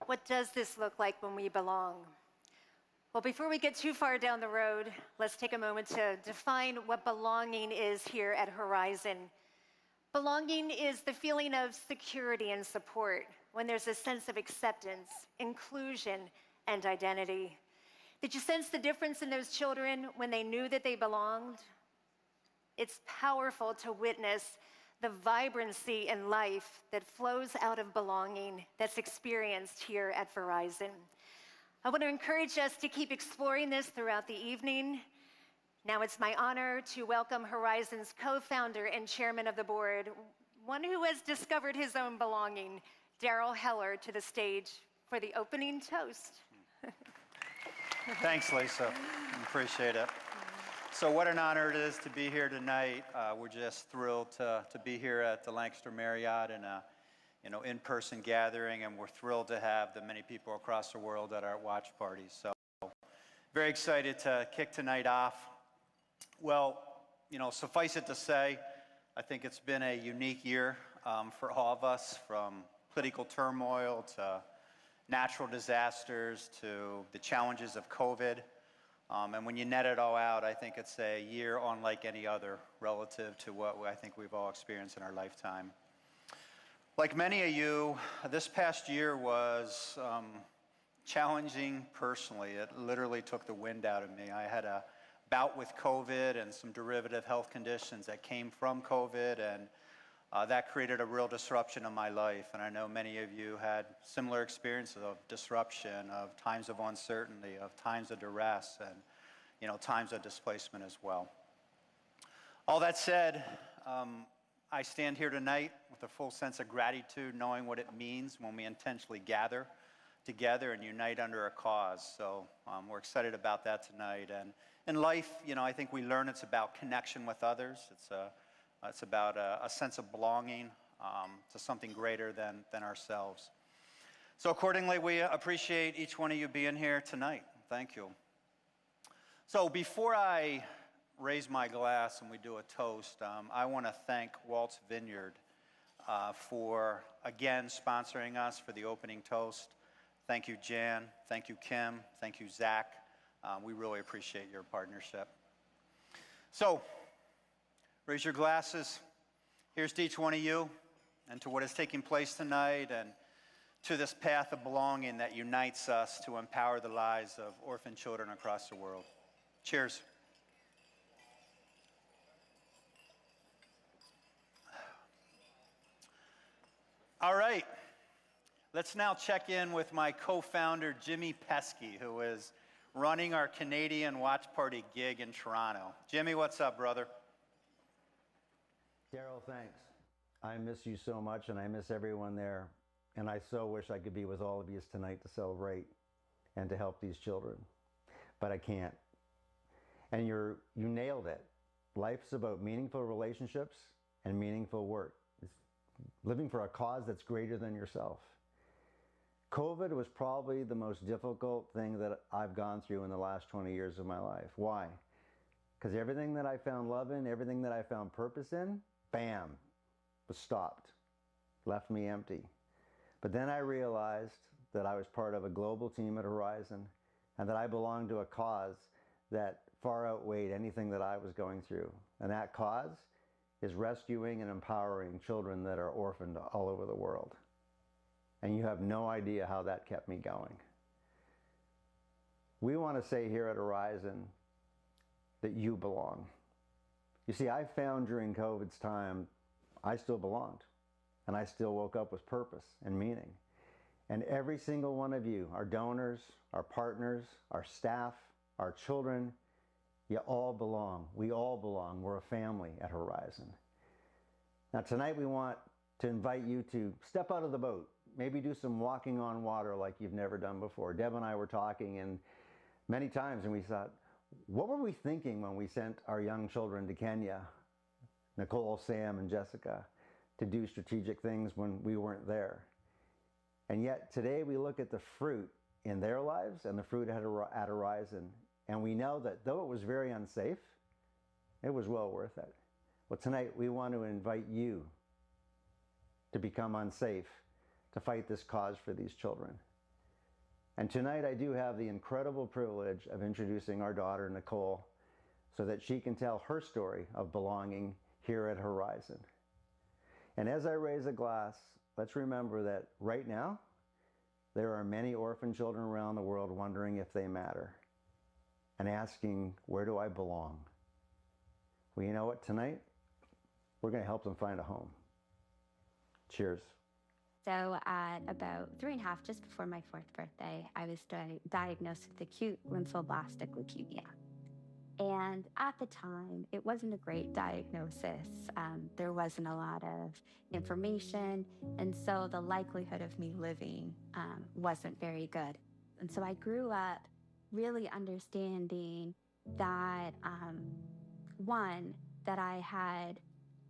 what does this look like when we belong? Well, before we get too far down the road, let's take a moment to define what belonging is here at Horizon. Belonging is the feeling of security and support when there's a sense of acceptance, inclusion, and identity. Did you sense the difference in those children when they knew that they belonged? It's powerful to witness the vibrancy and life that flows out of belonging that's experienced here at Verizon. I want to encourage us to keep exploring this throughout the evening. Now it's my honor to welcome Horizon's co-founder and chairman of the board, one who has discovered his own belonging, Daryl Heller, to the stage for the opening toast. Thanks, Lisa. Appreciate it. So what an honor it is to be here tonight. We're just thrilled to be here at the Lancaster Marriott in a in-person gathering, and we're thrilled to have the many people across the world at our watch parties. So very excited to kick tonight off. Well, suffice it to say, I think it's been a unique year for all of us, from political turmoil to natural disasters to the challenges of COVID. And when you net it all out, I think it's a year unlike any other relative to what I think we've all experienced in our lifetime. Like many of you, this past year was challenging personally. It literally took the wind out of me. I had a bout with COVID and some derivative health conditions that came from COVID, and that created a real disruption in my life. And I know many of you had similar experiences of disruption, of times of uncertainty, of times of duress, and times of displacement as well. All that said, I stand here tonight with a full sense of gratitude, knowing what it means when we intentionally gather together and unite under a cause. So we're excited about that tonight. And in life, I think we learn it's about connection with others. It's about a sense of belonging to something greater than ourselves. So accordingly, we appreciate each one of you being here tonight. Thank you. So before I raise my glass and we do a toast, I want to thank Walt's Vineyard for, again, sponsoring us for the opening toast. Thank you, Jan. Thank you, Kim. Thank you, Zach. We really appreciate your partnership. So, raise your glasses. Here's to each one of you and to what is taking place tonight and to this path of belonging that unites us to empower the lives of orphan children across the world. Cheers. All right. Let's now check in with my co-founder, Jimmy Pesky, who is running our Canadian Watch Party gig in Toronto. Jimmy, what's up, brother? Daryl, thanks. I miss you so much, and I miss everyone there. And I so wish I could be with all of you tonight to celebrate and to help these children. But I can't. And you nailed it. Life's about meaningful relationships and meaningful work. It's living for a cause that's greater than yourself. COVID was probably the most difficult thing that I've gone through in the last 20 years of my life. Why? Because everything that I found love in, everything that I found purpose in, bam, was stopped, left me empty. But then I realized that I was part of a global team at Horizon and that I belonged to a cause that far outweighed anything that I was going through. And that cause is rescuing and empowering children that are orphaned all over the world. And you have no idea how that kept me going. We want to say here at Horizon that you belong. You see, I found during COVID's time, I still belonged. And I still woke up with purpose and meaning. And every single one of you, our donors, our partners, our staff, our children, you all belong. We all belong. We're a family at Horizon. Now tonight we want to invite you to step out of the boat. Maybe do some walking on water like you've never done before. Deb and I were talking and many times and we thought, what were we thinking when we sent our young children to Kenya, Nicole, Sam, and Jessica, to do strategic things when we weren't there? And yet today we look at the fruit in their lives and the fruit at Horizon, and we know that though it was very unsafe, it was well worth it. Well, tonight we want to invite you to become unsafe, to fight this cause for these children. And tonight I do have the incredible privilege of introducing our daughter, Nicole, so that she can tell her story of belonging here at Horizon. And as I raise a glass, let's remember that right now, there are many orphan children around the world wondering if they matter and asking, where do I belong? Well, you know what, tonight, we're going to help them find a home. Cheers. So at about 3.5, just before my 4th birthday, I was diagnosed with acute lymphoblastic leukemia. And at the time, it wasn't a great diagnosis. There wasn't a lot of information. And so the likelihood of me living wasn't very good. And so I grew up really understanding that, one, that I had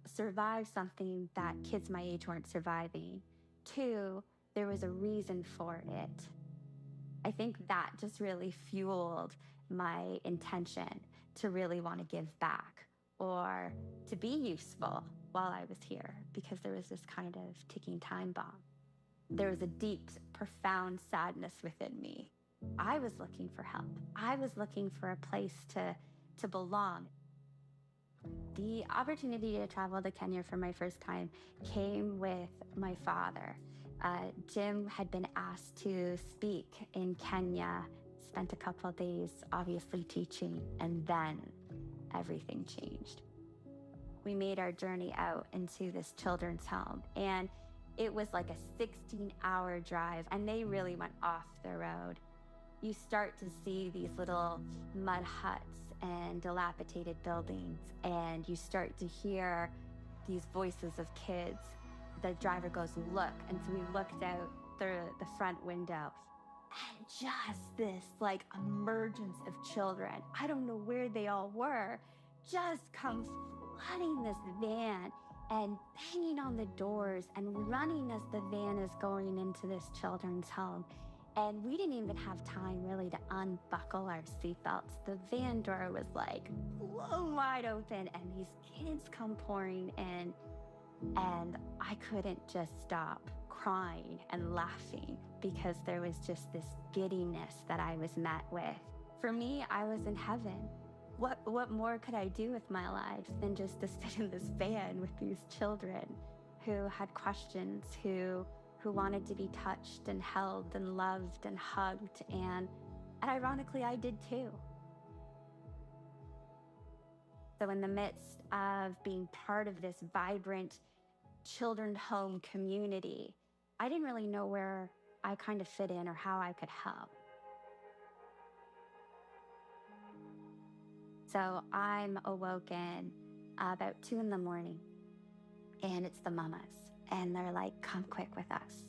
survived something that kids my age weren't surviving. Two, there was a reason for it. I think that just really fueled my intention to really want to give back or to be useful while I was here, because there was this kind of ticking time bomb. There was a deep, profound sadness within me. I was looking for help. I was looking for a place to belong. The opportunity to travel to Kenya for my first time came with my father. Jim had been asked to speak in Kenya, spent a couple of days obviously teaching, and then everything changed. We made our journey out into this children's home, and it was like a 16-hour drive, and they really went off the road. You start to see these little mud huts and dilapidated buildings, and you start to hear these voices of kids. The driver goes, "Look," and so we looked out the front window, and just this like emergence of children, I don't know where they all were, just come flooding this van and banging on the doors and running as the van is going into this children's home. And we didn't even have time really to unbuckle our seatbelts. The van door was like blown wide open, and these kids come pouring in, and I couldn't just stop crying and laughing because there was just this giddiness that I was met with. For me, I was in heaven. What more could I do with my life than just to sit in this van with these children who had questions, who wanted to be touched and held and loved and hugged, and ironically, I did too. So in the midst of being part of this vibrant children's home community, I didn't really know where I kind of fit in or how I could help. So I'm awoken about 2 in the morning, and it's the mamas. And they're like, "Come quick with us."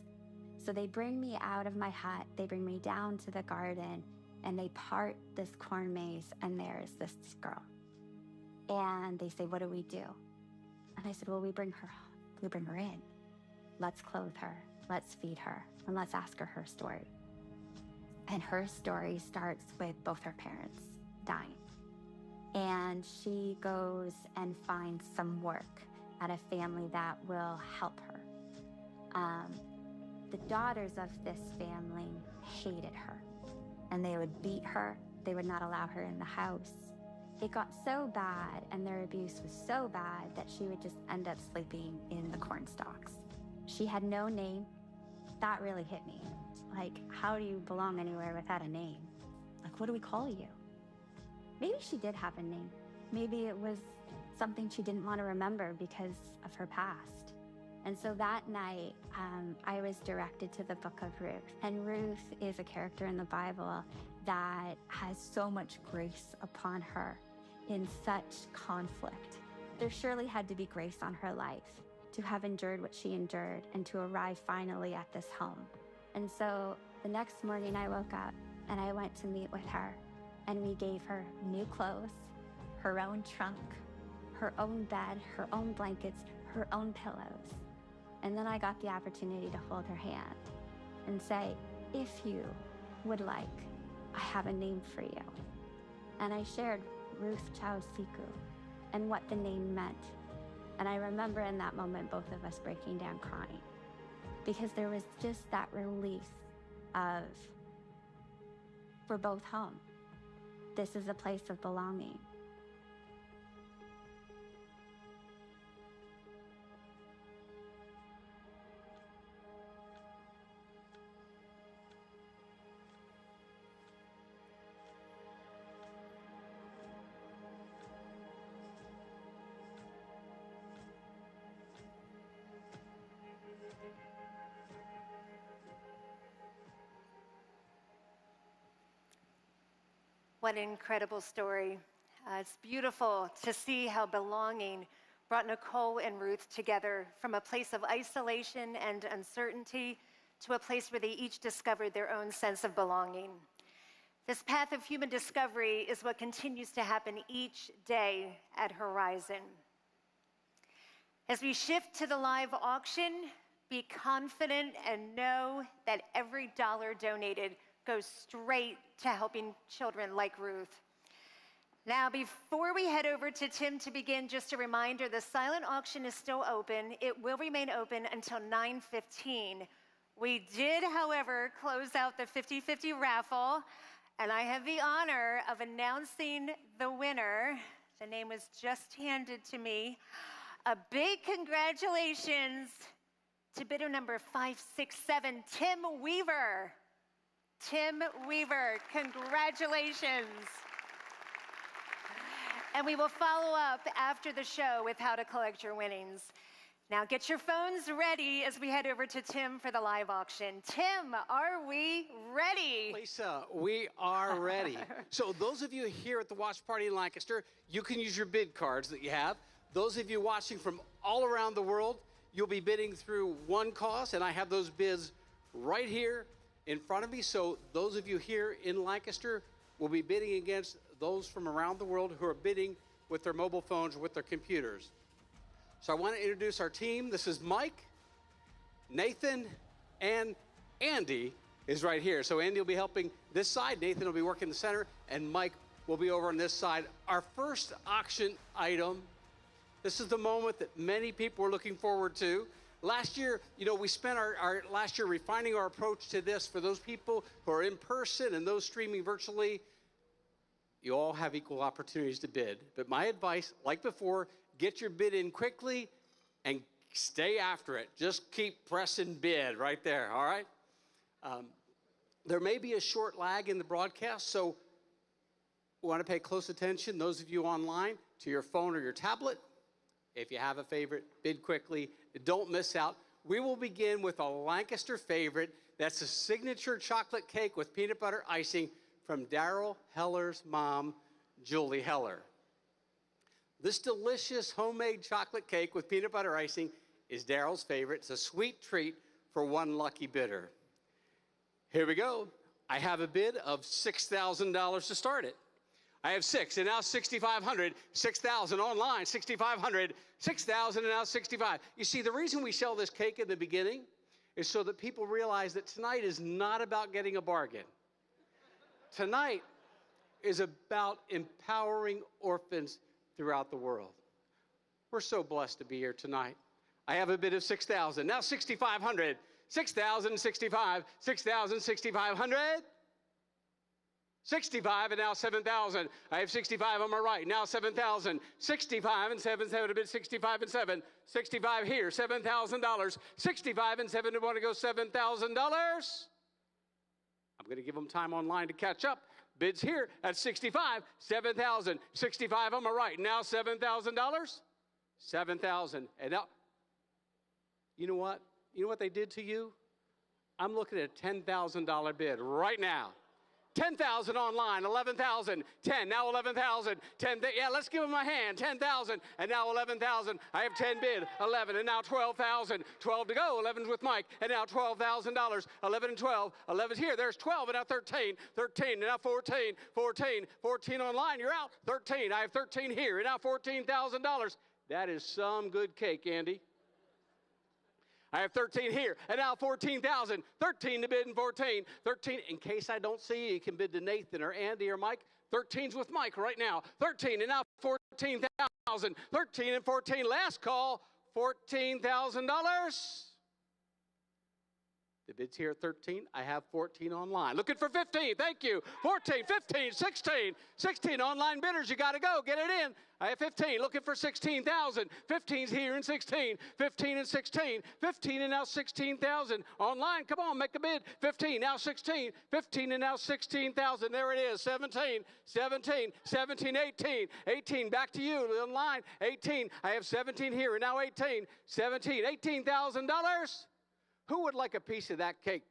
So they bring me out of my hut, they bring me down to the garden, and they part this corn maze, and there's this girl. And they say, "What do we do?" And I said, "Well, we bring her in. Let's clothe her, let's feed her, and let's ask her story." And her story starts with both her parents dying. And she goes and finds some work at a family that will help her. The daughters of this family hated her, and they would beat her. They would not allow her in the house. It got so bad, and their abuse was so bad, that she would just end up sleeping in the corn stalks. She had no name. That really hit me. Like, how do you belong anywhere without a name? Like, what do we call you? Maybe she did have a name. Maybe it was something she didn't want to remember because of her past. And so that night, I was directed to the book of Ruth. And Ruth is a character in the Bible that has so much grace upon her in such conflict. There surely had to be grace on her life to have endured what she endured and to arrive finally at this home. And so the next morning I woke up and I went to meet with her, and we gave her new clothes, her own trunk, her own bed, her own blankets, her own pillows. And then I got the opportunity to hold her hand and say, "If you would like, I have a name for you." And I shared Ruth Chausiku and what the name meant. And I remember in that moment, both of us breaking down crying, because there was just that relief of, we're both home. This is a place of belonging. What an incredible story. It's beautiful to see how belonging brought Nicole and Ruth together from a place of isolation and uncertainty to a place where they each discovered their own sense of belonging. This path of human discovery is what continues to happen each day at Horizon. As we shift to the live auction, be confident and know that every dollar donated goes straight to helping children like Ruth. Now, before we head over to Tim to begin, just a reminder, the silent auction is still open. It will remain open until 9:15. We did, however, close out the 50-50 raffle, and I have the honor of announcing the winner. The name was just handed to me. A big congratulations to bidder number 567, Tim Weaver. Tim Weaver, congratulations. And we will follow up after the show with how to collect your winnings. Now get your phones ready as we head over to Tim for the live auction. Tim, are we ready? Lisa, we are ready. So those of you here at the watch party in Lancaster, you can use your bid cards that you have. Those of you watching from all around the world, you'll be bidding through one cost, and I have those bids right here in front of me. So those of you here in Lancaster will be bidding against those from around the world who are bidding with their mobile phones or with their computers. So I want to introduce our team. This is Mike, Nathan, and Andy is right here. So Andy will be helping this side, Nathan will be working the center, and Mike will be over on this side. Our first auction item, this is the moment that many people are looking forward to. Last year, we spent our last year refining our approach to this for those people who are in person and those streaming virtually. You all have equal opportunities to bid. But my advice, like before, get your bid in quickly and stay after it. Just keep pressing bid right there, all right? There may be a short lag in the broadcast, so we want to pay close attention, those of you online, to your phone or your tablet. If you have a favorite, bid quickly. Don't miss out. We will begin with a Lancaster favorite. That's a signature chocolate cake with peanut butter icing from Daryl Heller's mom, Julie Heller. This delicious homemade chocolate cake with peanut butter icing is Daryl's favorite. It's a sweet treat for one lucky bidder. Here we go. I have a bid of $6,000 to start it. I have 6, and now 6,500, 6,000 online, 6,500, 6,000, and now 65. You see, the reason we sell this cake in the beginning is so that people realize that tonight is not about getting a bargain. Tonight is about empowering orphans throughout the world. We're so blessed to be here tonight. I have a bid of 6,000, now 6,500, 6,000, 65, 6,000, 6,500. 65 and now 7,000. I have 65 on my right. Now 7,000. 65 and 7, 7 a bid. 65 and 7. 65 here. $7,000. 65 and 7 to want to go $7,000. I'm going to give them time online to catch up. Bids here at 65. 7,000. 65 on my right. Now $7,000. 7,000. And now, you know what? You know what they did to you? I'm looking at a $10,000 bid right now. 10,000 online, 11,000, 10, now 11,000, 10, yeah, let's give them a hand, 10,000, and now 11,000, I have 10 bid, 11, and now 12,000, 12 to go, 11's with Mike, and now $12,000, 11 and 12, 11's here, there's 12, and now 13, 13, and now 14, 14, 14 online, you're out, 13, I have 13 here, and now $14,000, that is some good cake, Andy. I have 13 here, and now 14,000, 13 to bid and 14, 13, in case I don't see you, you can bid to Nathan or Andy or Mike, 13's with Mike right now, 13, and now 14,000, 13 and 14, last call, $14,000. The bid's here at 13, I have 14 online. Looking for 15, thank you, 14, 15, 16, 16 online bidders, you gotta go, get it in. I have 15, looking for 16,000, 15's here and 16, 15 and 16, 15 and now 16,000. Online, come on, make a bid, 15, now 16, 15 and now 16,000, there it is, 17, 17, 17, 18, 18, back to you, online, 18, I have 17 here and now 18, 17, $18,000. Who would like a piece of that cake?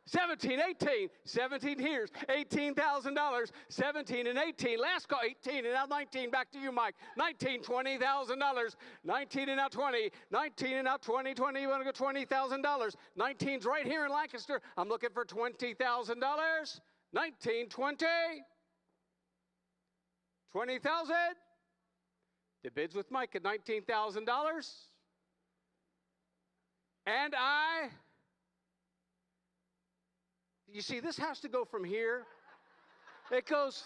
17, 18, 17 here's $18,000, 17 and 18, last call, 18 and now 19, back to you, Mike, 19, $20,000, 19 and now 20, 19 and now 20, 20, you want to go $20,000, 19's right here in Lancaster, I'm looking for $20,000, 19, 20, 20,000, the bid's with Mike at $19,000, and you see, this has to go from here. It goes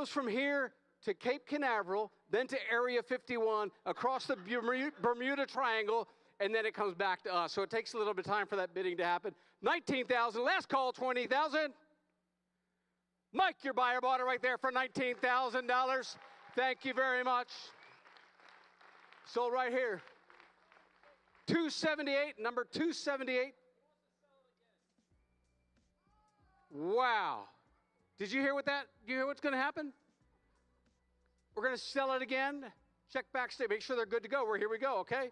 from here to Cape Canaveral, then to Area 51, across the Bermuda Triangle, and then it comes back to us. So it takes a little bit of time for that bidding to happen. 19,000, last call, 20,000. Mike, your buyer bought it right there for $19,000. Thank you very much. Sold right here. 278, number 278. Wow. Did you hear what that? Do you hear what's going to happen? We're going to sell it again. Check backstage. Make sure they're good to go. Here we go, okay?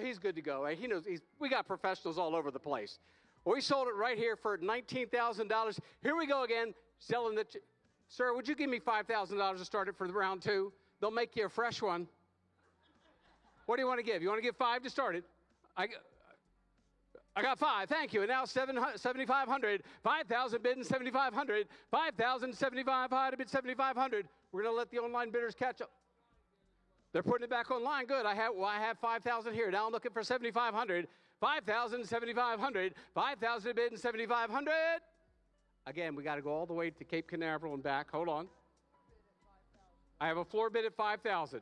He's good to go. He knows. We got professionals all over the place. We sold it right here for $19,000. Here we go again, selling the. Sir, would you give me $5,000 to start it for round 2? They'll make you a fresh one. What do you want to give? You want to give 5 to start it? I got 5, thank you. And now 7,500, 5,000 bidding 7,500, 5,000, 7,500 bid 7,500. We're going to let the online bidders catch up. They're putting it back online. Good. I have 5,000 here. Now I'm looking for 7,500, 5,000, 7,500, 5,000 bidding 7,500. Again, we got to go all the way to Cape Canaveral and back. Hold on. I have a floor bid at 5,000.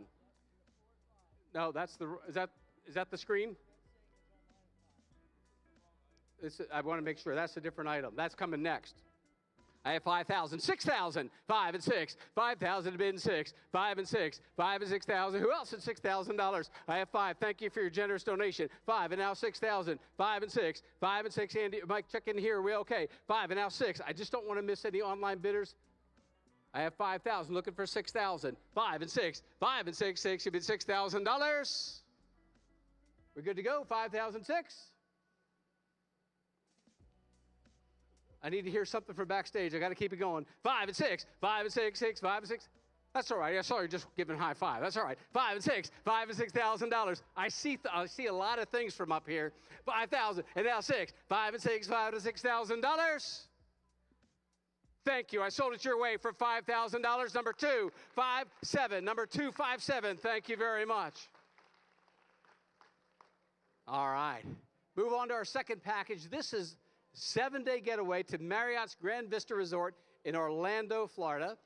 No, is that the screen? I want to make sure that's a different item. That's coming next. I have 5,000, 6,000, 5 and 6, 5,000 to bid and 6, 5 and 6, 5 and 6,000. Who else at $6,000? I have 5. Thank you for your generous donation. 5 and now 6,000, 5 and 6, 5 and 6. Andy, Mike, check in here. Are we okay? 5 and now 6. I just don't want to miss any online bidders. I have 5,000, looking for 6,000, 5 and 6, 5 and 6, 6. You bid $6,000. We're good to go. 5,006. I need to hear something from backstage. I got to keep it going. 5 and 6, 5 and 6, 6, 5 and 6. That's all right. I saw you just giving high five. That's all right. 5 and 6, $5 and $6,000. I see a lot of things from up here. 5,000 and now 6, 5 and 6, $5 and $6,000. Thank you. I sold it your way for $5,000. Number 257. Number 257. Thank you very much. All right. Move on to our second package. This is 7-day getaway to Marriott's Grand Vista Resort in Orlando, Florida.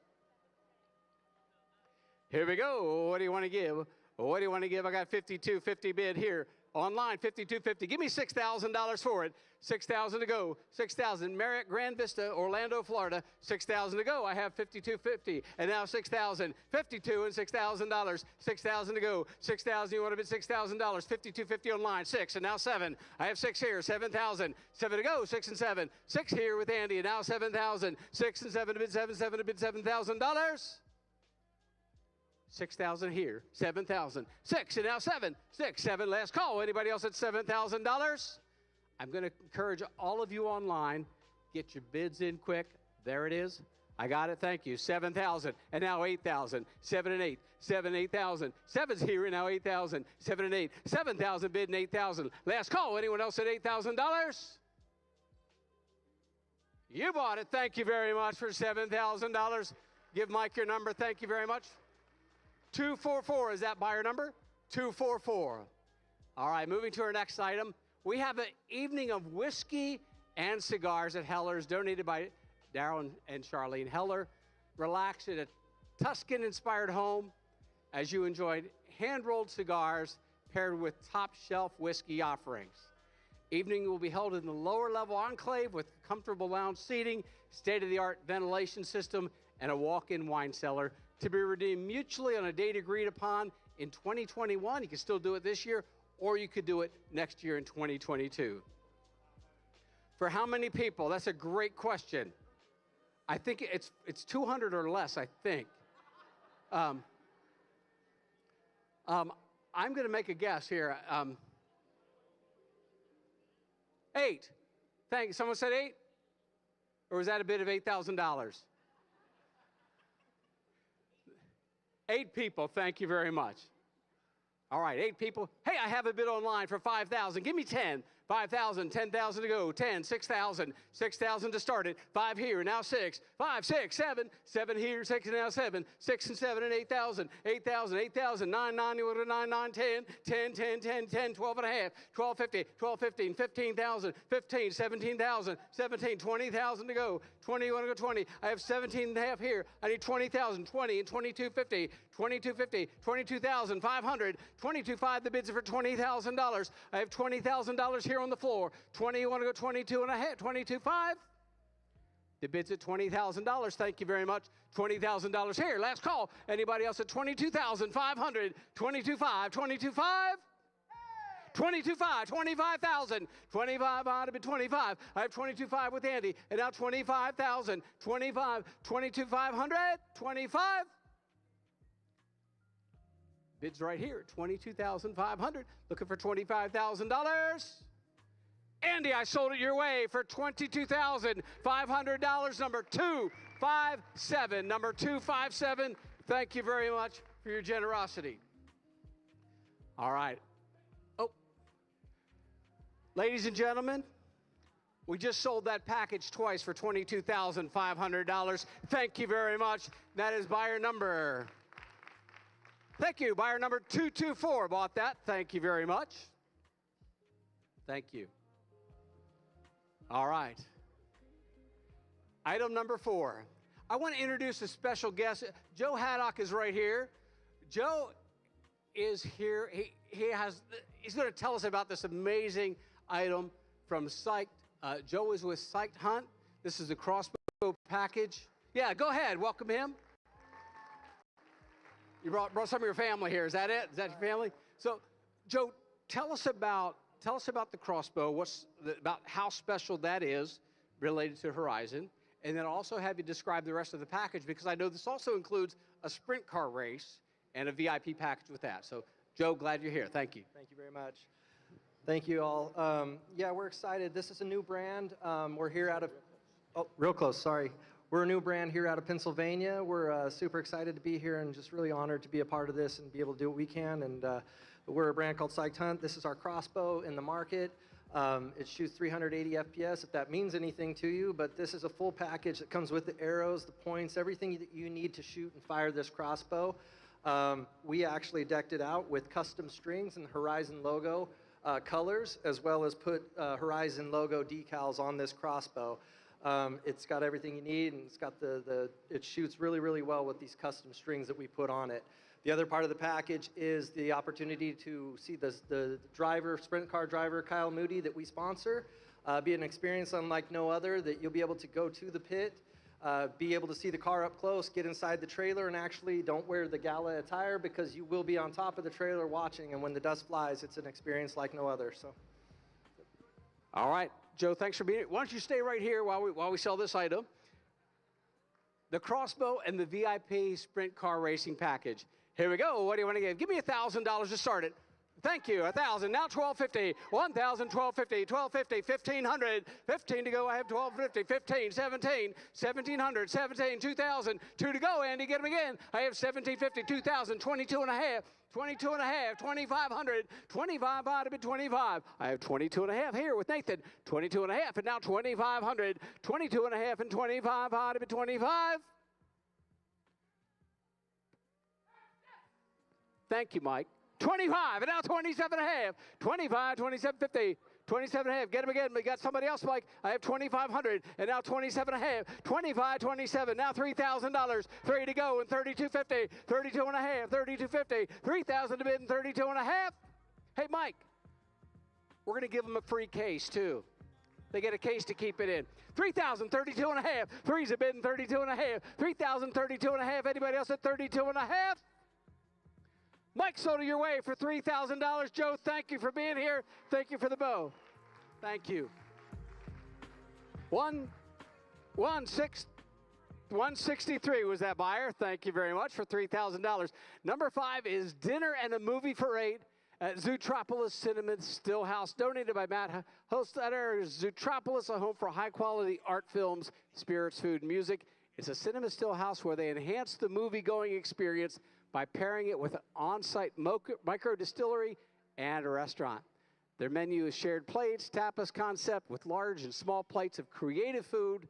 Here we go. What do you want to give? What do you want to give? I got $52.50 bid here. Online, $52.50. Give me $6,000 for it. $6,000 to go. $6,000. Marriott Grand Vista, Orlando, Florida. $6,000 to go. I have $52.50. And now $6,000. $52 and $6,000. $6,000 to go. $6,000. You want to bid $6,000. $52.50 online. 6 and now 7. I have 6 here. $7,000. 7 to go. 6 and 7. 6 here with Andy. And now $7,000. 6 and 7 to bid 7. 7 to bid $7,000. 6,000 here, 7,000, 6, and now 7, 6, 7, last call. Anybody else at $7,000? I'm going to encourage all of you online, get your bids in quick. There it is. I got it, thank you. 7,000, and now 8,000, 7 and 8, 7, 8,000. 7's here, and now 8,000, 7 and 8, 7,000 bid and 8,000. Last call. Anyone else at $8,000? You bought it. Thank you very much for $7,000. Give Mike your number. Thank you very much. 244, is that buyer number? 244. All right, moving to our next item. We have an evening of whiskey and cigars at Heller's, donated by Darryl and Charlene Heller. Relax in a Tuscan-inspired home as you enjoyed hand-rolled cigars paired with top-shelf whiskey offerings. Evening will be held in the lower-level enclave with comfortable lounge seating, state-of-the-art ventilation system, and a walk-in wine cellar, to be redeemed mutually on a date agreed upon in 2021. You can still do it this year, or you could do it next year in 2022. For how many people? That's a great question. I think it's 200 or less, I think. I'm going to make a guess here. 8. Thank you. Someone said 8? Or was that a bid of $8,000? 8 people, thank you very much. All right, 8 people. Hey, I have a bid online for 5,000. Give me 10. 5,000, 10,000 to go. 10, 6,000, 6,000 to start it. 5 here, now 6. 5, 6, 7, 7 here, 6 and now 7. 6 and 7 and 8,000. 8,000, 8,000, 9, 9, 9, 9, 10, 10, 10, 10, 10, 12 and a half, 12, 50, 12, 15, 15,000, 15, 17,000, 17, 20,000 to go. 20, you want to go 20. I have 17 and a half here. I need 20,000, 20 and 2250, 2250, 22,500, 22.5. The bids are for $20,000. I have $20,000 here on the floor. 20, you want to go 22 and a half, 22.5. The bid's at $20,000. Thank you very much. $20,000 here. Last call. Anybody else at 22,500, 22.5, 22.5? 22.5, 25,000, 25 out of it, 25. I have 22.5 with Andy, and now 25,000, 25, 22,500, 25. Bids right here, 22,500. Looking for $25,000. Andy, I sold it your way for $22,500. Number 257. Number 257. Thank you very much for your generosity. All right. Ladies and gentlemen, we just sold that package twice for $22,500. Thank you very much. That is buyer number. Thank you. Buyer number 224 bought that. Thank you very much. Thank you. All right. Item number 4. I want to introduce a special guest. Joe Haddock is right here. Joe is here. He's going to tell us about this amazing item from Psyched. Joe is with Psyched Hunt. This is the crossbow package. Yeah, go ahead. Welcome him. You brought some of your family here. Is that it? Is that your family? So, Joe, tell us about the crossbow. About how special that is related to Horizon, and then also have you describe the rest of the package, because I know this also includes a sprint car race and a VIP package with that. So, Joe, glad you're here. Thank you. Thank you very much. Thank you all. Yeah, we're excited. This is a new brand. We're here out of, real close, sorry. We're a new brand here out of Pennsylvania. We're super excited to be here and just really honored to be a part of this and be able to do what we can. And we're a brand called Psyched Hunt. This is our crossbow in the market. It shoots 380 FPS, if that means anything to you, but this is a full package that comes with the arrows, the points, everything that you need to shoot and fire this crossbow. We actually decked it out with custom strings and Horizon logo colors, as well as put Horizon logo decals on this crossbow. It's got everything you need, and it's got it shoots really, really well with these custom strings that we put on it. The other part of the package is the opportunity to see the driver, sprint car driver, Kyle Moody, that we sponsor. Be an experience unlike no other, that you'll be able to go to the pit, be able to see the car up close, get inside the trailer, and actually don't wear the Gala attire because you will be on top of the trailer watching, and when the dust flies, it's an experience like no other. So, all right, Joe, thanks for being here. Why don't you stay right here while we sell this item? The crossbow and the VIP sprint car racing package. Here we go. What do you want to give? Give me $1,000 to start it. Thank you. 1,000. Now 1,250. 1,000. 1,250. 1,250. 1,500. 15 to go. I have 1,250. 15. 17. 1,700. 17. 2,000. 2 to go. Andy, get them again. I have 1,750. 2,000. 22 and a half. 22 and a half. 2,500. 25 out of it. 25. I have 22 and a half here with Nathan. 22 and a half. And now 2,500. 22 and a half and 25 out of it. 25. Thank you, Mike. 25, and now 27 and a half. 25, 27.50, 27 and a half. Get him again. We got somebody else, Mike. I have 2,500, and now 27 and a half. 25, 27, now $3,000. 3 to go, and 32.50, 32 and a half, 32.50, 3,000 to bid, and 32 and a half. Hey, Mike, we're going to give them a free case, too. They get a case to keep it in. 3,000, 32 and a half. 3's a bid, and 32 and a half. 3,000, 32 and a half. Anybody else at 32 and a half? Mike sold it your way for $3,000. Joe, thank you for being here. Thank you for the bow. Thank you. 163 was that buyer. Thank you very much for $3,000. Number 5 is dinner and a movie for 8. at Zootropolis Cinema Stillhouse, donated by Matt Hostadter. Zootropolis, a home for high-quality art films, spirits, food, and music. It's a cinema stillhouse where they enhance the movie-going experience by pairing it with an on-site micro-distillery and a restaurant. Their menu is shared plates, tapas concept with large and small plates of creative food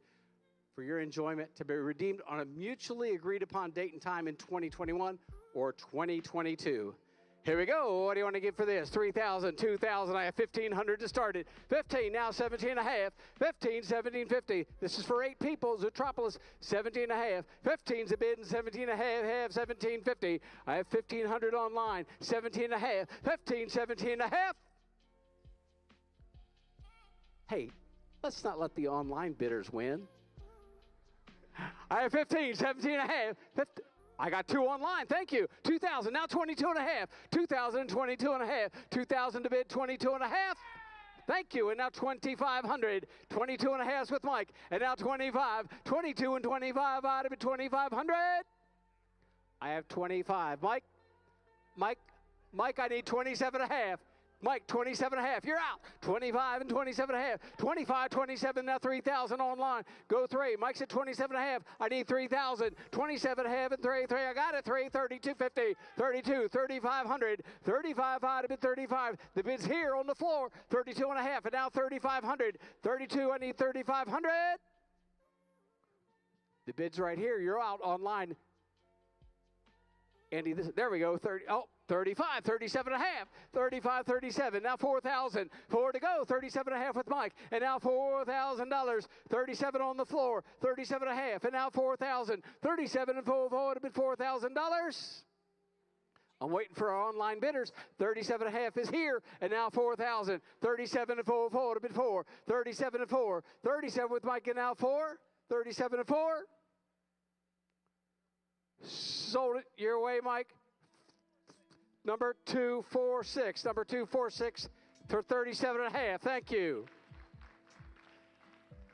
for your enjoyment to be redeemed on a mutually agreed-upon date and time in 2021 or 2022. Here we go. What do you want to give for this? 3,000, 2,000. I have 1,500 to start it. 15, now 17 and a half. 15, 1750. This is for 8 people. Zootropolis, 17 and a half. 15's a bid and 17 and a half. 1750. I have 1,500 online. 17 and a half. 15, 17 and a half. Hey, let's not let the online bidders win. I have 15, 17 and a half. 15. I got 2 online, thank you. 2,000, now 22 and a half. 2,000, 22 and a half. 2,000 to bid, 22 and a half. Thank you, and now 2,500. 22 and a half with Mike, and now 25. 22 and 25 out of it, 2,500. I have 25. Mike, I need 27 and a half. Mike, 27 and a half, you're out. 25 and 27 and a half. 25, 27, now 3,000 online. Go 3. Mike's at 27 and a half. I need 3,000. 27 and a half and 3. I got it. 3, 32.50. 32, 3,500. 35 out of it, 35. The bid's here on the floor. 32 and a half, and now 3,500. 32, I need 3,500. The bid's right here. You're out online. Andy, there we go. 35, 37 and a half, 35, 37, now 4,000, 4 to go, 37 and a half with Mike, and now $4,000, 37 on the floor, 37 and a half, and now 4,000, 37 and 4, to bid $4,000. I'm waiting for our online bidders. 37 and a half is here, and now 4,000, 37 and 4, to bid 4, 37 and 4, 37 with Mike, and now 4, 37 and 4. Sold it your way, Mike. Number 246, number 246 for 37 and a half. Thank you.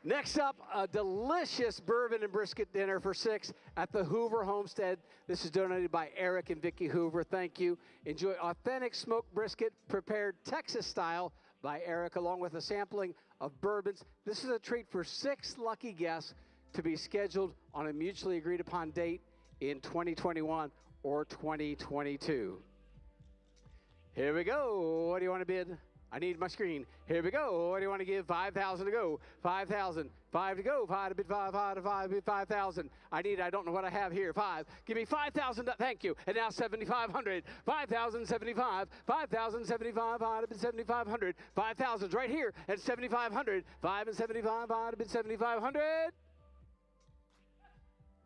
Next up, a delicious bourbon and brisket dinner for 6 at the Hoover Homestead. This is donated by Eric and Vicki Hoover. Thank you. Enjoy authentic smoked brisket prepared Texas style by Eric, along with a sampling of bourbons. This is a treat for 6 lucky guests to be scheduled on a mutually agreed upon date in 2021 or 2022. Here we go. What do you want to bid? I need my screen. Here we go. What do you want to give? 5,000 to go. 5,000. 5 to go. 5 to bid 5. 5 to 5 bid 5,000. I don't know what I have here. 5. Give me 5,000. Thank you. And now 7,500. 5,075. 5,075. 5 to bid 7,500. 5,000's right here at 7,500. 5 and 75. 5 to bid 7,500.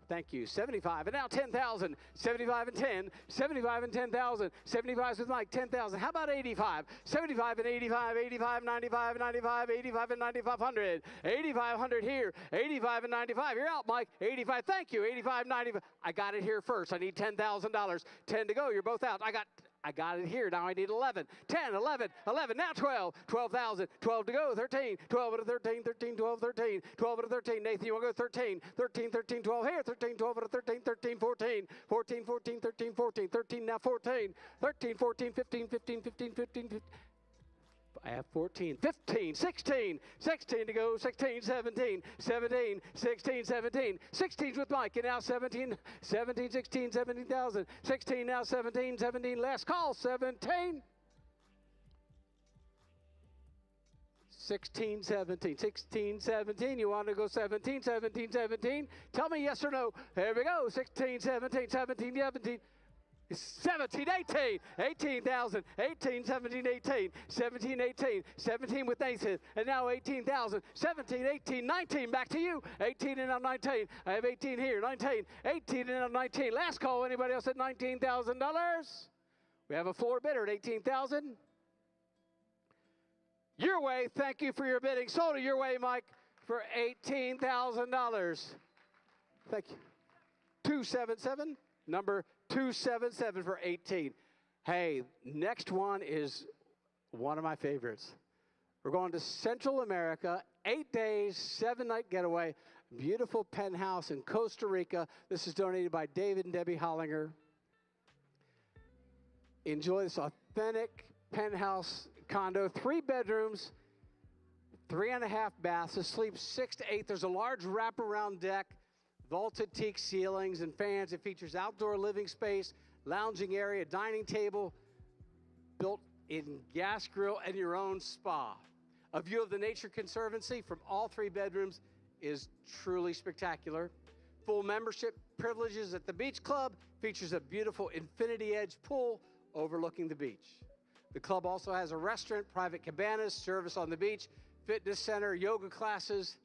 Thank you. 75 and now 10,000. 75 and 10. 75 and 10,000. 75 with Mike. 10,000. How about 85? 75 and 85. 85, 95, 95, 85 and 9,500. 8,500 here. 85 and 95. You're out, Mike. 85. Thank you. 85, 95. I got it here first. I need $10,000. 10 to go. You're both out. I got it here. Now I need 11. 10, 11, 11. Now 12. 12,000. 12 to go. 13. 12 to 13. 13, 12, 13. 12 to 13. Nathan, you want to go 13? 13, 13, 12 here. 13, 12 to 13. 13, 14. 14, 14, 13, 14. 13, now 14. 13, 14, 15, 15, 15, 15, 15. I have 14, 15, 16, 16 to go, 16, 17, 17, 16, 17, 16's with Mike, and now 17, 17, 16, 17,000, 16, now 17, 17, last call, 17, 16, 17, 16, 17, you want to go 17, 17, 17, tell me yes or no, here we go, 16, 17, 17, 17, 17, 18, 18,000, 18, 17, 18, 17, 18, 17 with Nathan, and now 18,000, 17, 18, 19, back to you, 18 and now 19, I have 18 here, 19, 18 and now 19, last call, anybody else at $19,000? We have a floor bidder at 18,000. Your way, thank you for your bidding, sold it your way, Mike, for $18,000. Thank you. 277, number 277 for 18. Hey, next one is one of my favorites. We're going to Central America, 8 days, 7-night getaway, beautiful penthouse in Costa Rica. This is donated by David and Debbie Hollinger. Enjoy this authentic penthouse condo, 3 bedrooms, 3.5 baths. It sleeps 6 to 8. There's a large wraparound deck, vaulted teak ceilings and fans. It features outdoor living space, lounging area, dining table, built-in gas grill, and your own spa. A view of the Nature Conservancy from all 3 bedrooms is truly spectacular. Full membership privileges at the Beach Club, features a beautiful infinity edge pool overlooking the beach. The club also has a restaurant, private cabanas, service on the beach, fitness center, yoga classes.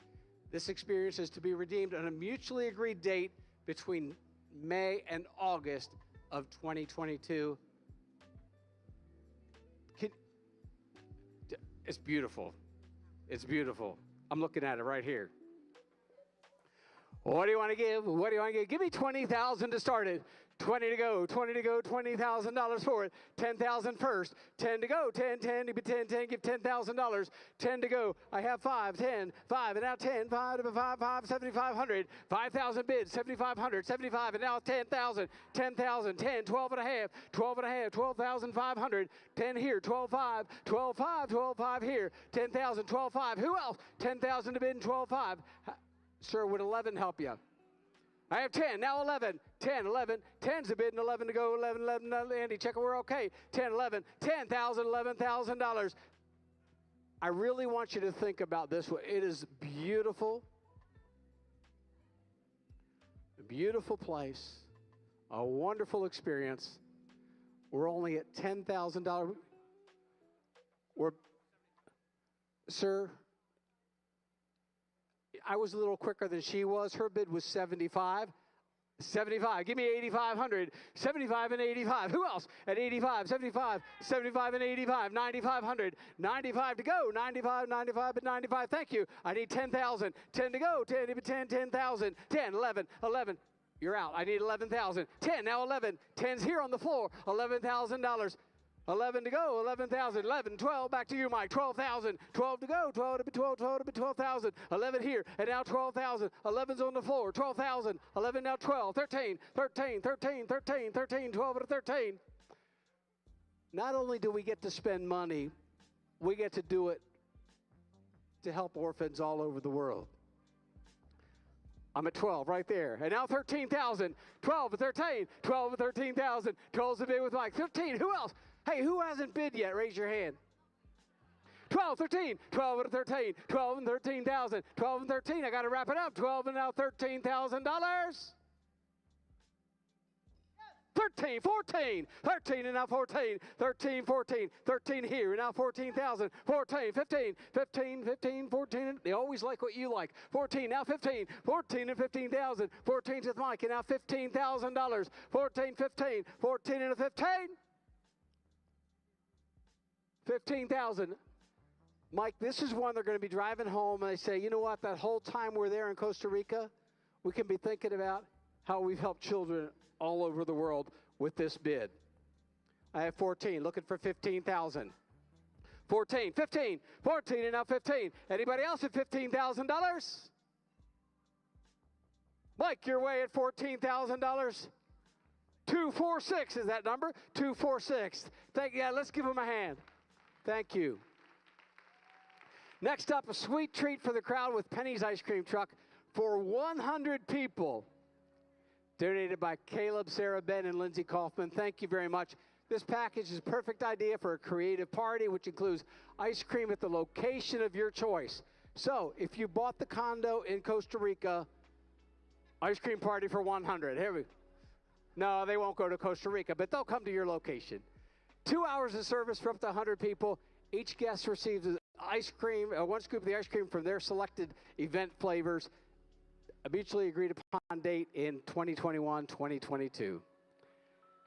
This experience is to be redeemed on a mutually agreed date between May and August of 2022. It's beautiful. It's beautiful. I'm looking at it right here. What do you want to give? What do you want to give? Give me $20,000 to start it. 20 to go, 20 to go, $20,000 for it. 10,000 first. 10 to go, 10, 10, give 10, 10, give $10,000. 10 to go. I have 5, 10, 5, and now 10, 5, 5, 5, 7,500. 5,000 bids, 7,500, 75, and now 10,000, 10,000, 10, 12 and a half, 12 and a half, 12,500. 10 here, 12,5, 12,5, 12,5 here. 10,000, 12,5. Who else? 10,000 to bid and 12,5. Sir, would 11 help you? I have 10, now 11, 10, 11, 10's a bid and 11 to go, 11, 11, Andy, check it, we're okay. 10, 11, 10,000, $11,000. I really want you to think about this. It is beautiful, a beautiful place, a wonderful experience. We're only at $10,000. Sir, I was a little quicker than she was. Her bid was 75. 75. Give me 8,500. 75 and 85. Who else? At 85, 75, 75 and 85. 9,500. 95 to go. 95, 95 and 95. Thank you. I need 10,000. 10 to go. 10, 10, 10,000. 10, 11, 11. You're out. I need 11,000. 10, now 11. 10's here on the floor. $11,000. 11 to go, 11,000, 11, 12, back to you, Mike, 12,000, 12 to go, 12 to be 12, 12 to be 12,000, 11 here, and now 12,000, 11's on the floor, 12,000, 11 now 12, 13, 13, 13, 13, 13, 12 to 13. Not only do we get to spend money, we get to do it to help orphans all over the world. I'm at 12 right there. And now 13,000, 12 and 13, 12 and 13,000, 12's the bid with Mike, 15, who else? Hey, who hasn't bid yet? Raise your hand. 12, 13, 12 and 13, 12 and 13,000, 12 and 13. I got to wrap it up. 12 and now $13,000. 13, 14, 13 and now 14, 13, 14, 13 here and now 14,000, 14, 15, 15, 15, 14. They always like what you like. 14, now 15, 14 and 15,000, 14 with Mike and now $15,000, 14, 15, 14 and a 15. 15,000. Mike, this is one they're going to be driving home and they say, you know what, that whole time we're there in Costa Rica, we can be thinking about how we've helped children all over the world with this bid. I have 14, looking for 15,000. 14, 15, 14 and now 15. Anybody else at $15,000? Mike, you're way at $14,000. 246 is that number? 246. Let's give them a hand. Thank you. Next up, a sweet treat for the crowd with Penny's Ice Cream Truck for 100 people. Donated by Caleb, Sarah, Ben, and Lindsay Kaufman. Thank you very much. This package is a perfect idea for a creative party, which includes ice cream at the location of your choice. So, if you bought the condo in Costa Rica, ice cream party for 100. Here we go. No, they won't go to Costa Rica, but they'll come to your location. 2 hours of service for up to 100 people. Each guest receives ice cream, one scoop of the ice cream from their selected event flavors. A mutually agreed upon date in 2021, 2022.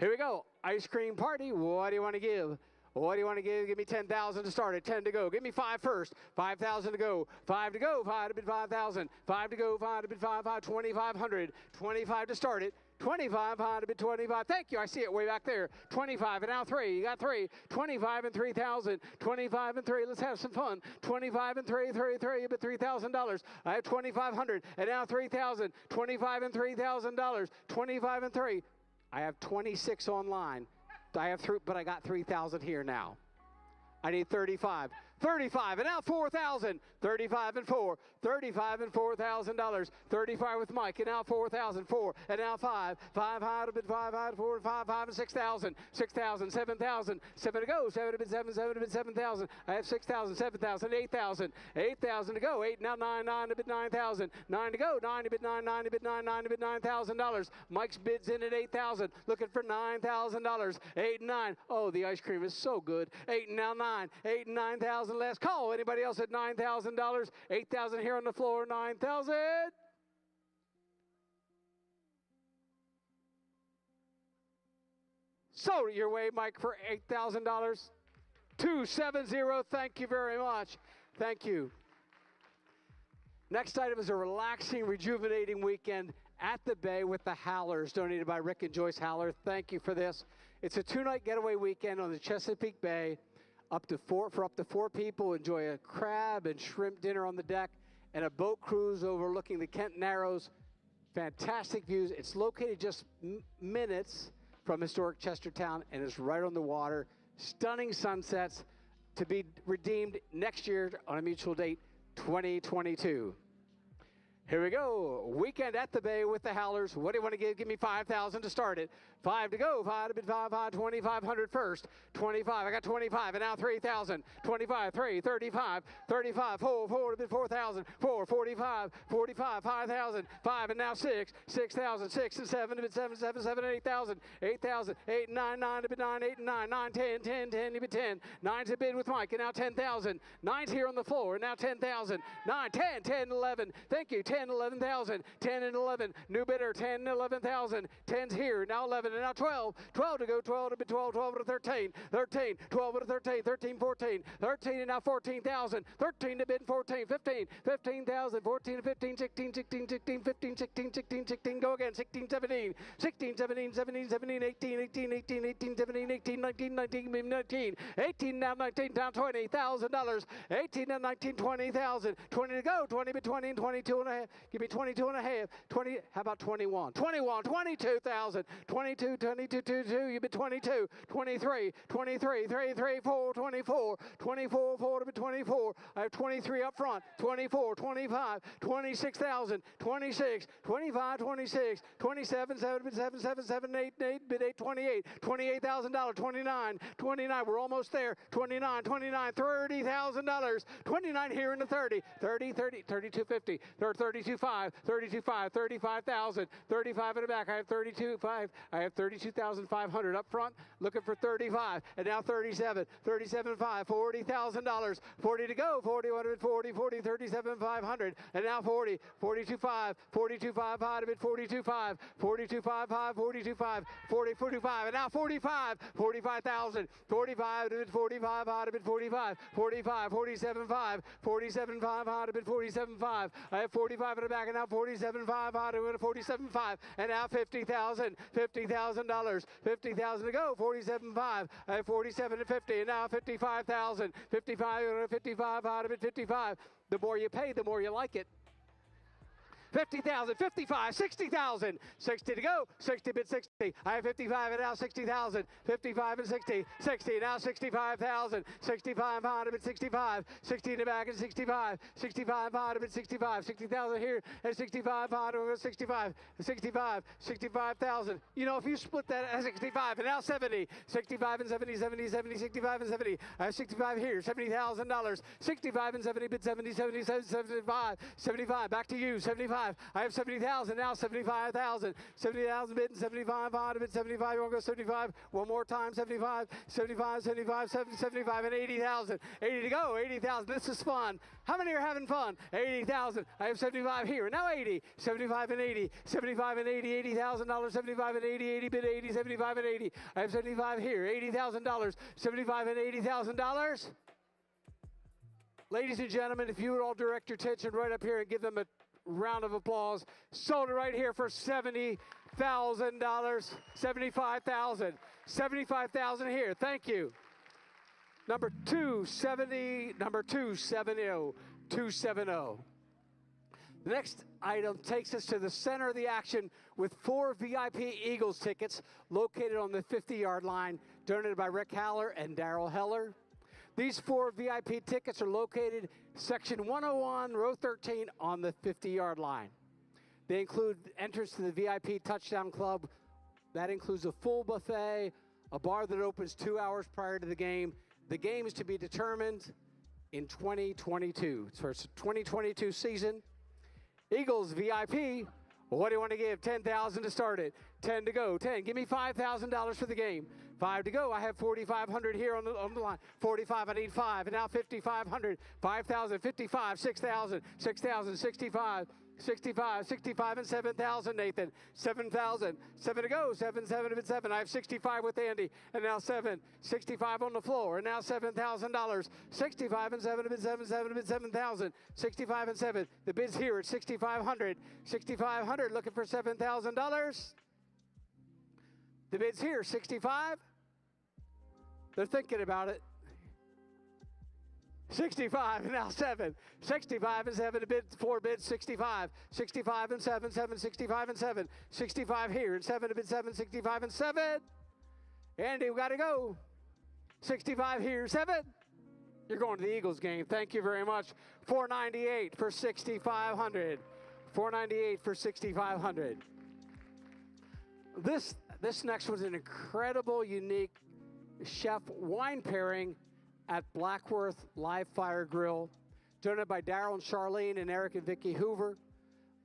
Here we go. Ice cream party. What do you want to give? What do you want to give? Give me 10,000 to start it. 10 to go. Give me 5 first. 5,000 to go. 5 to go. 5 to bid 5,000. 5 to go. 5 to bid 5. 2,500. 25 to start it. 25, 5 to bid 25. Thank you. I see it way back there. 25 and now 3. You got 3. 25 and 3,000. 25 and 3. Let's have some fun. 25 and 3, 3, 3. You bid $3,000. I have 2,500 and now 3,000. 25 and $3,000. 25 and 3. I have 26 online. I have 3, but I got 3,000 here now. I need 35. 35, and now 4,000. 35 and 4. 35 and $4,000. 35 with Mike, and now 4,000. 4, and now 5. 5 high to bid 5 high to 4, 5, 5 and 6,000. 6,000, 7,000. 7 to go. 7 to bid 7, 7 to bid 7,000. I have 6,000, 7,000, 8,000. 8,000 to go. 8, now 9, 9 to bid 9,000. 9 to go. 9 to bid 9, 9 to bid 9, 9 to bid $9,000. Mike's bids in at 8,000. Looking for $9,000. 8 and 9. Oh, the ice cream is so good. 8 and now 9. 8 and 9,000. Last call. Anybody else at $9,000? 8,000 here on the floor. 9,000. Sold it your way, Mike, for $8,000. 270. Thank you very much. Thank you. Next item is a relaxing, rejuvenating weekend at the Bay with the Howlers, donated by Rick and Joyce Howler. Thank you for this. It's a 2-night getaway weekend on the Chesapeake Bay. For up to 4 people, enjoy a crab and shrimp dinner on the deck and a boat cruise overlooking the Kent Narrows. Fantastic views. It's located just minutes from historic Chestertown and is right on the water. Stunning sunsets to be redeemed next year on a mutual date, 2022. Here we go. Weekend at the Bay with the Howlers. What do you want to give? Give me 5,000 to start it. 5 to go. 5 to bid 5, 5, 2,500 first. 25. I got 25, and now 3,000. 25, 3, 35, 35, 4, 4 to bid 4,000. 4, 45, 45, 5,000. 5, and now 6, 6,000. 6 and 7 to bid 7, 7, 7, 8,000. 8,000. 8 and 9, 9 to bid 9, 8 and 9, 9, 10, 10, 10 to bid 10. 9 to bid with Mike, and now 10,000. 9's here on the floor, and now 10,000. 9, 10, 10, 11. Thank you. 10, 11,000, 10 and 11, new bidder, 10, 11,000, 10's here, now 11, and now 12, 12 to go, 12 to bid 12, 12 to 13, 13, 12 to 13, 13, 14, 13 and now 14,000, 13 to bid 14, 15, 15,000, 14 to 15, 16, 16, 16, 15, 16, 16, 16, go again, 16, 17, 16, 17, 17, 17, 18, 18, 18, 18, 17, 18, 19, 19, 19, 18, now 19, down $20,000, 18 and 19, 20,000, 20 to go, 20 bid 20 and 22 and a half. Give me 22 and a half. 20, how about 21? 21, 22,000. 22, 22, 22, you bid 22. 23, 23, 33, 4, 24. 24, 4 to bid 24. I have 23 up front. 24, 25, 26,000. 26, 25, 26, 27, 7, 7, 7, 7, 8, 8, bid 8, 28. $28,000. 29, 29, we're almost there. 29, 29, $30,000. 29 here in the 30. 30, 30, 32.50. 32.5, 32.5, 35,000, 35 in the back. I have 32.5. I have 32,500 up front. Looking for 35, and now 37, 37.5, $40,000, 40 to go. 41, 40, 40, 37,500, and now 40, 42.5, 42.5 high to bid 42.5, 42.5 high, 42.5, 40, 45, and now 45, 45,000, 45 to bid 45 high to bid 45, 45, 47.5, 47.5 high to bid 47.5. I have 45 in the back, and now 47.5 high to bid 47.5, and now 50,000, $50,000, 50,000 to go. 47.5. I have 47 and 50, and now 55,000, 55, 55 high to bid 55. The more you pay, the more you like it. 50,000, 55, 60,000, 60 to go, 60 bid 60. I have 55 and now 60,000, 55 and 60, 60 now 65,000, 65 high to bid 65, 60 in the back and 65, 65 high to bid 65, 60,000 here and 65 high to bid 65, 65, 65,000. You know, if you split that at 65 and now 70, 65 and 70, 70, 70, 65 and 70. I have 65 here, $70,000, 65 and 70 bid 70, 70, 75, 75. Back to you, 75. I have 70,000 now, 75,000, 70,000 bid and 75 high to bid 75. You want to go 75? One more time, 75, 75, 75, 70, 75, and 80,000. 80 to go, 80,000. This is fun. How many are having fun? 80,000. I have 75 here. Now 80, 75 and 80, 75 and 80, $80,000, 75 and 80, 80 bid 80, 75 and 80. I have 75 here, $80,000, 75 and $80,000. Ladies and gentlemen, if you would all direct your attention right up here and give them a round of applause. Sold it right here for $70,000, 75,000, 75,000 here. Thank you. Number 270, number 270, 270. The next item takes us to the center of the action with 4 VIP Eagles tickets located on the 50-yard line, donated by Rick Haller and Daryl Heller. These 4 VIP tickets are located section 101, row 13 on the 50-yard line. They include entrance to the VIP Touchdown Club. That includes a full buffet, a bar that opens 2 hours prior to the game. The game is to be determined in 2022. So it's a 2022 season. Eagles VIP, what do you want to give? 10,000 to start it. 10 to go. 10. Give me $5,000 for the game. 5 to go. I have 4,500 here on the line. 45. I need 5. And now 5,500. 5,000. 55. 6,000. 6,000. 65. 65, 65, and 7,000, Nathan. 7,000. 7 to go. 7, 7, and 7. I have 65 with Andy. And now 7. 65 on the floor. And now $7,000. 65 and 7, and 7, 7, and 7,000. 65 and 7. The bid's here at 6,500. 6,500. Looking for $7,000. The bid's here. 65. They're thinking about it. 65 and now 7. 65 and 7. A bid, 4 bids, 65. 65 and 7, 7, 65 and 7. 65 here and 7 a bid, 7, 65 and 7. Andy, we got to go. 65 here, 7. You're going to the Eagles game. Thank you very much. 498 for 6,500. 498 for 6,500. This next one's an incredible, unique chef wine pairing at Blackworth Live Fire Grill, donated by Daryl and Charlene and Eric and Vicki Hoover.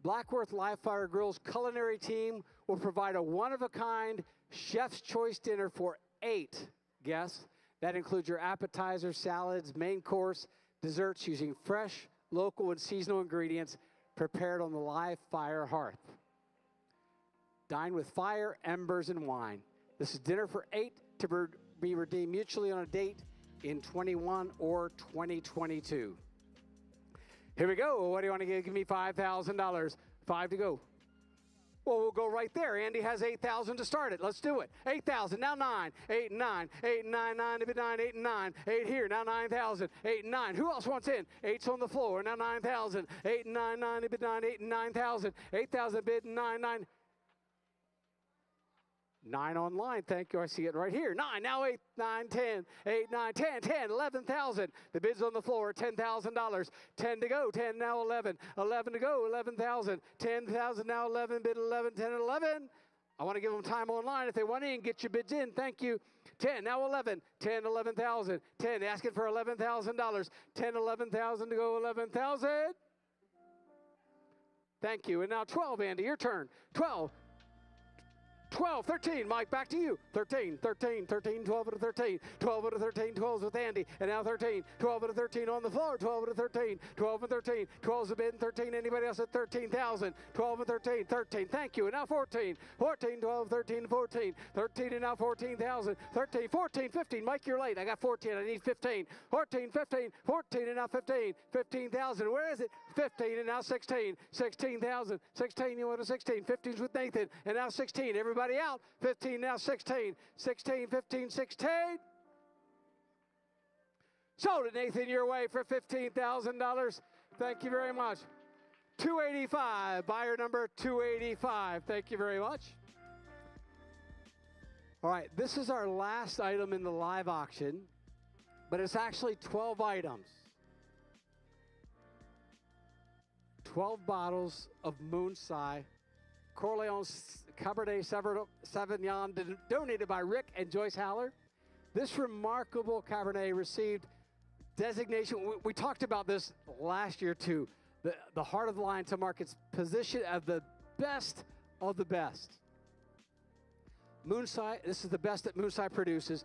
Blackworth Live Fire Grill's culinary team will provide a one-of-a-kind chef's choice dinner for 8 guests. That includes your appetizers, salads, main course, desserts using fresh, local, and seasonal ingredients prepared on the live fire hearth. Dine with fire, embers, and wine. This is dinner for 8 to be redeemed mutually on a date in 21 or 2022. Here we go. What do you want to give? Give me $5,000. 5 to go. Well, we'll go right there. Andy has 8,000 to start it. Let's do it. 8,000. Now 9. 8 and 9. 8 and 9. 9 to be 9. 8 and 9. 8 here. Now 9,000. 8 and 9. Who else wants in? 8's on the floor. Now 9,000. 8 and 9. 9 to be 9. 8 and 9,000. 8,000 bid and 9. 9. 9 online, thank you. I see it right here. 9, now 8, 9, 10, 8, 9, 10, 10, 11,000. The bid's on the floor, $10,000. 10 to go, 10, now 11. 11 to go, 11,000. 10,000, now 11, bid 11, 10, 11. I want to give them time online. If they want in, get your bids in. Thank you. 10, now 11. 10, 11,000. 10, asking for $11,000. 10, 11,000 to go, 11,000. Thank you. And now 12, Andy, your turn. 12. 12, 13, Mike, back to you. 13, 13, 13, 12 out of 13. 12 out of 13, 12's with Andy. And now 13, 12 out of 13 on the floor. 12 out of 13, 12 and 13. 12's a bid and 13. Anybody else at 13,000? 12 and 13, 13. Thank you. And now 14, 14, 12, 13, 14. 13 and now 14,000. 13, 14, 15. Mike, you're late. I got 14. I need 15. 14, 15, 14 and now 15. 15,000. Where is it? 15 and now 16. 16,000. 16, you want a 16. 15's with Nathan. And now 16. Everybody out. 15 now 16. 16, 15, 16. Sold it, Nathan, your way for $15,000. Thank you very much. 285, buyer number 285. Thank you very much. All right, this is our last item in the live auction, but it's actually 12 items. 12 bottles of Moonsai Corleone Cabernet Sauvignon donated by Rick and Joyce Haller. This remarkable Cabernet received designation. We talked about this last year too. The heart of the line to market's position of the best of the best. Moonsai, this is the best that Moonsai produces.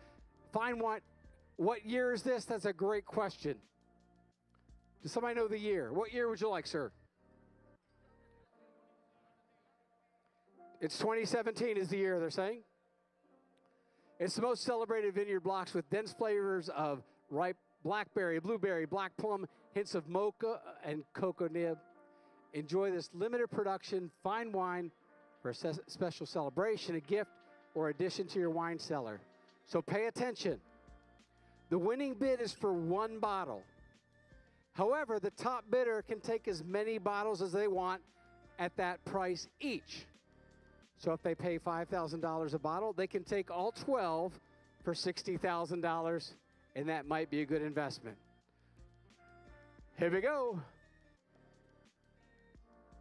Fine wine. What year is this? That's a great question. Does somebody know the year? What year would you like, sir? It's 2017 is the year, they're saying. It's the most celebrated vineyard blocks with dense flavors of ripe blackberry, blueberry, black plum, hints of mocha and cocoa nib. Enjoy this limited production fine wine for a special celebration, a gift, or addition to your wine cellar. So pay attention. The winning bid is for 1 bottle. However, the top bidder can take as many bottles as they want at that price each. So if they pay $5,000 a bottle, they can take all 12 for $60,000 and that might be a good investment. Here we go.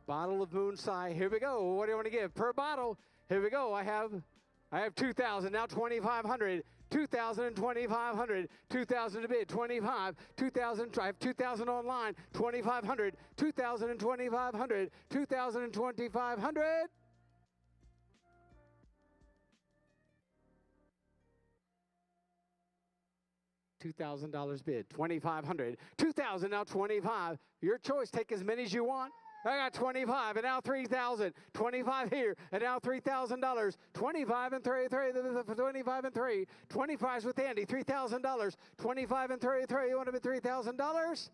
Bottle of Moonsai. Here we go. What do you want to give per bottle? Here we go. I have 2,000, now 2,500. 2,000 and 2,500, 2,000 to bid, 25, 2,000, I have 2,000 online, 2,500, 2,000 and 2,500, 2,000 and 2,500. $2,000 bid, 2,500, 2,000, now 25. Your choice, take as many as you want. I got 25 and now 3,000. 25 here and now $3,000. 25 and 25 and 3. 25's with Andy, $3,000. 25 and 33. You want to bid $3,000?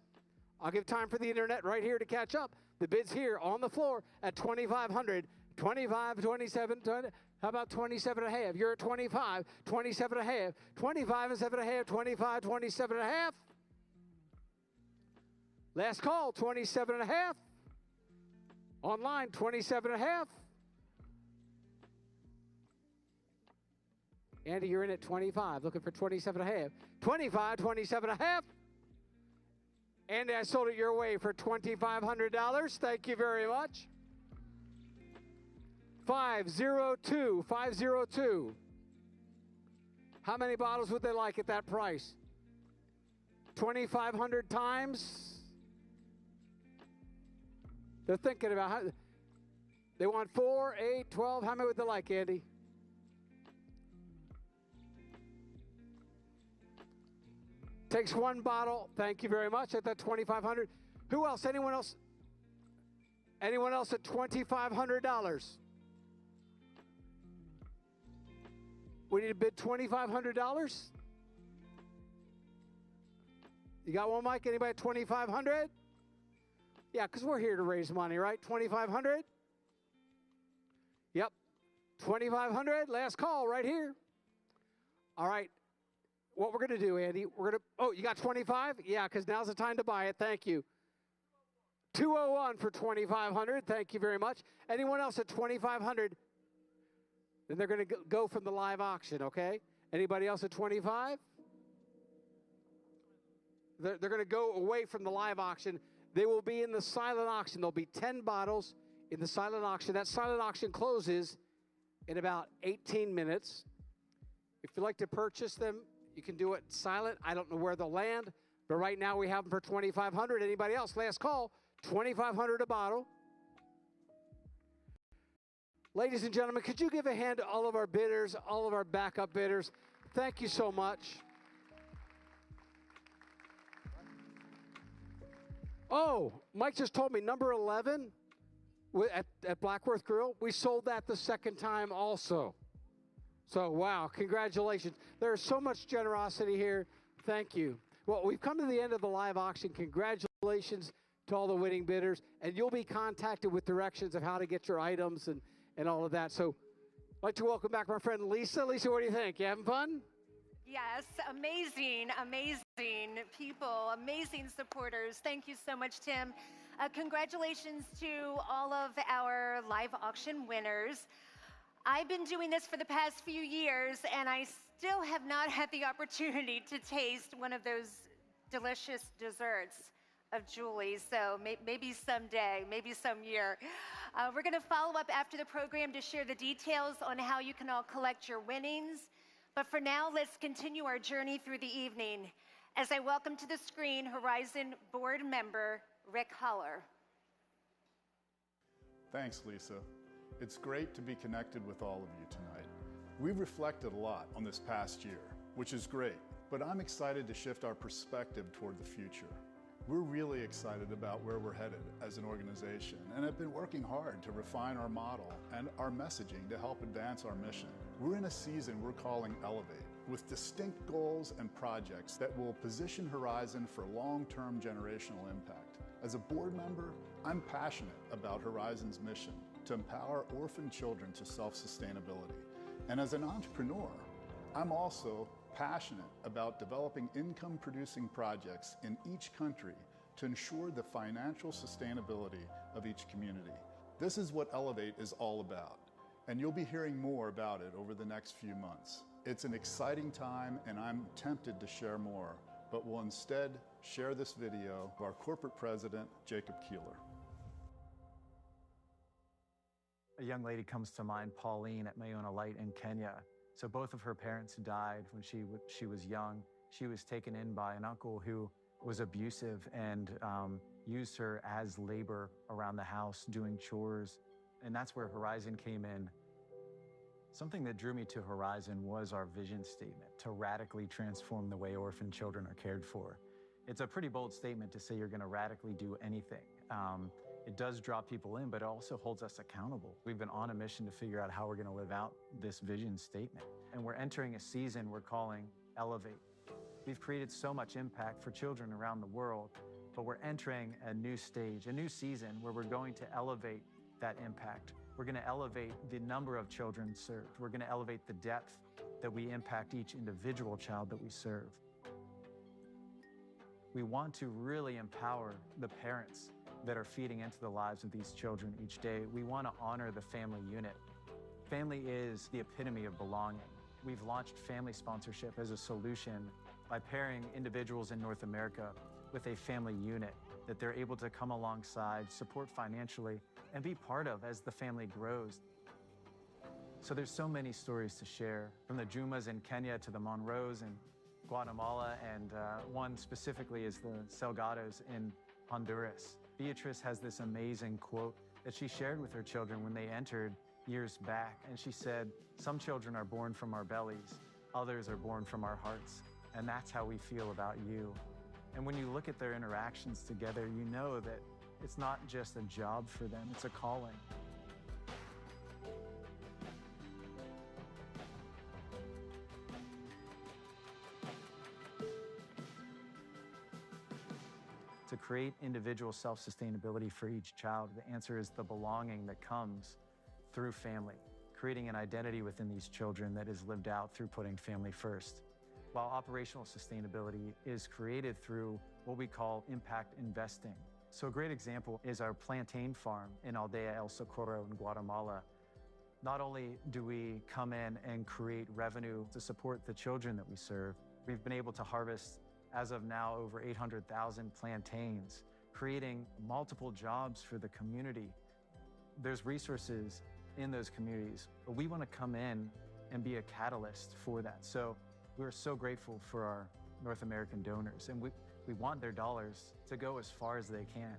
I'll give time for the internet right here to catch up. The bid's here on the floor at 2,500. 25, 27, 20. How about 27 and a half? You're at 25, 27 and a half, 25 and 7 and a half, 25, 27 and a half. Last call, 27 and a half. Online, 27 and a half. Andy, you're in at 25, looking for 27 and a half. 25, 27 and a half. Andy, I sold it your way for $2,500. Thank you very much. 502, 502. How many bottles would they like at that price? 2,500 times? They're thinking about how they want 4, 8, 12. How many would they like, Andy? Takes one bottle. Thank you very much at that 2,500. Who else? Anyone else? Anyone else at $2,500? We need to bid $2,500. You got one, Mike? Anybody at 2,500? Yeah, because we're here to raise money, right? 2,500? Yep. 2,500. Last call right here. All right. What we're going to do, Andy, we're going to, oh, you got 25? Yeah, because now's the time to buy it. Thank you. 201 for 2,500. Thank you very much. Anyone else at 2,500? Then they're going to go from the live auction, okay? Anybody else at 25? They're going to go away from the live auction. They will be in the silent auction. There'll be 10 bottles in the silent auction. That silent auction closes in about 18 minutes. If you'd like to purchase them, you can do it silent. I don't know where they'll land, but right now we have them for $2,500. Anybody else? Last call, $2,500 a bottle. Ladies and gentlemen, could you give a hand to all of our bidders, all of our backup bidders? Thank you so much. Oh, Mike just told me number 11 at Blackworth Grill, we sold that the second time also. So, wow, congratulations. There's so much generosity here. Thank you. Well, we've come to the end of the live auction. Congratulations to all the winning bidders. And you'll be contacted with directions of how to get your items and all of that. So I'd like to welcome back my friend Lisa. Lisa, what do you think? You having fun? Yes, amazing, amazing people, amazing supporters. Thank you so much, Tim. Congratulations to all of our live auction winners. I've been doing this for the past few years, and I still have not had the opportunity to taste one of those delicious desserts of Julie's, so maybe someday, maybe some year. We're going to follow up after the program to share the details on how you can all collect your winnings. But for now, let's continue our journey through the evening as I welcome to the screen Horizon board member Rick Holler. Thanks, Lisa. It's great to be connected with all of you tonight. We've reflected a lot on this past year, which is great, but I'm excited to shift our perspective toward the future. We're really excited about where we're headed as an organization and have been working hard to refine our model and our messaging to help advance our mission. We're in a season we're calling Elevate, with distinct goals and projects that will position Horizon for long-term generational impact. As a board member, I'm passionate about Horizon's mission to empower orphan children to self-sustainability. And as an entrepreneur, I'm also passionate about developing income-producing projects in each country to ensure the financial sustainability of each community. This is what Elevate is all about, and you'll be hearing more about it over the next few months. It's an exciting time, and I'm tempted to share more, but will instead share this video of our corporate president, Jacob Keeler. A young lady comes to mind, Pauline, at Mayona Light in Kenya. So both of her parents died when she was young. She was taken in by an uncle who was abusive and used her as labor around the house, doing chores. And that's where Horizon came in. Something that drew me to Horizon was our vision statement, to radically transform the way orphan children are cared for. It's a pretty bold statement to say you're going to radically do anything. It does draw people in, but it also holds us accountable. We've been on a mission to figure out how we're going to live out this vision statement. And we're entering a season we're calling Elevate. We've created so much impact for children around the world, but we're entering a new stage, a new season where we're going to elevate that impact. We're going to elevate the number of children served. We're going to elevate the depth that we impact each individual child that we serve. We want to really empower the parents that are feeding into the lives of these children each day. We want to honor the family unit. Family is the epitome of belonging. We've launched family sponsorship as a solution by pairing individuals in North America with a family unit that they're able to come alongside, support financially, and be part of as the family grows. So there's so many stories to share, from the Jumas in Kenya to the Monroes in Guatemala, and one specifically is the Salgados in Honduras. Beatrice has this amazing quote that she shared with her children when they entered years back, and she said, "Some children are born from our bellies, others are born from our hearts, and that's how we feel about you." And when you look at their interactions together, you know that it's not just a job for them, it's a calling. To create individual self-sustainability for each child, the answer is the belonging that comes through family, creating an identity within these children that is lived out through putting family first. While operational sustainability is created through what we call impact investing. So a great example is our plantain farm in Aldea El Socorro in Guatemala. Not only do we come in and create revenue to support the children that we serve, we've been able to harvest, as of now, over 800,000 plantains, creating multiple jobs for the community. There's resources in those communities, but we want to come in and be a catalyst for that. So we're so grateful for our North American donors, and we want their dollars to go as far as they can.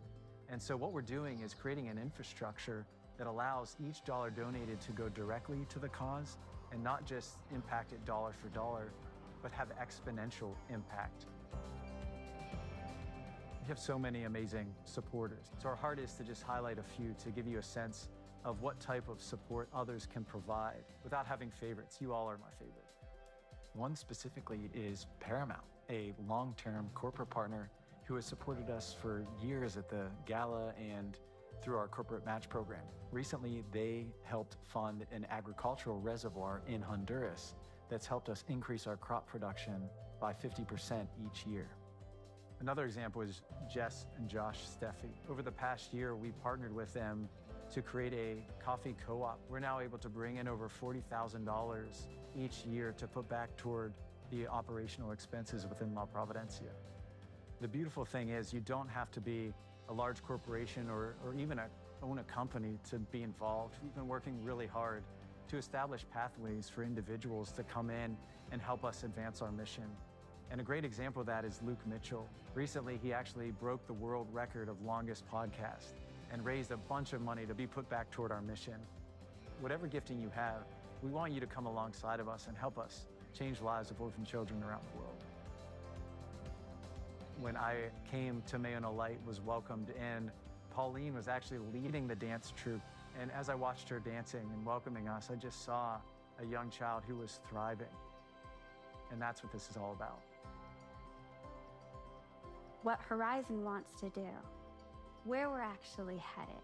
And so what we're doing is creating an infrastructure that allows each dollar donated to go directly to the cause and not just impact it dollar for dollar, but have exponential impact. We have so many amazing supporters. So our heart is to just highlight a few to give you a sense of what type of support others can provide without having favorites. You all are my favorite. One specifically is Paramount, a long-term corporate partner who has supported us for years at the Gala and through our corporate match program. Recently, they helped fund an agricultural reservoir in Honduras that's helped us increase our crop production by 50% each year. Another example is Jess and Josh Steffi. Over the past year, we partnered with them to create a coffee co-op. We're now able to bring in over $40,000 each year to put back toward the operational expenses within La Providencia. The beautiful thing is you don't have to be a large corporation or even own a company to be involved. We've been working really hard to establish pathways for individuals to come in and help us advance our mission. And a great example of that is Luke Mitchell. Recently, he actually broke the world record of longest podcast and raised a bunch of money to be put back toward our mission. Whatever gifting you have, we want you to come alongside of us and help us change lives of orphan children around the world. When I came to Mayona Light, was welcomed in, Pauline was actually leading the dance troupe. And as I watched her dancing and welcoming us, I just saw a young child who was thriving. And that's what this is all about. What Horizon wants to do, where we're actually headed,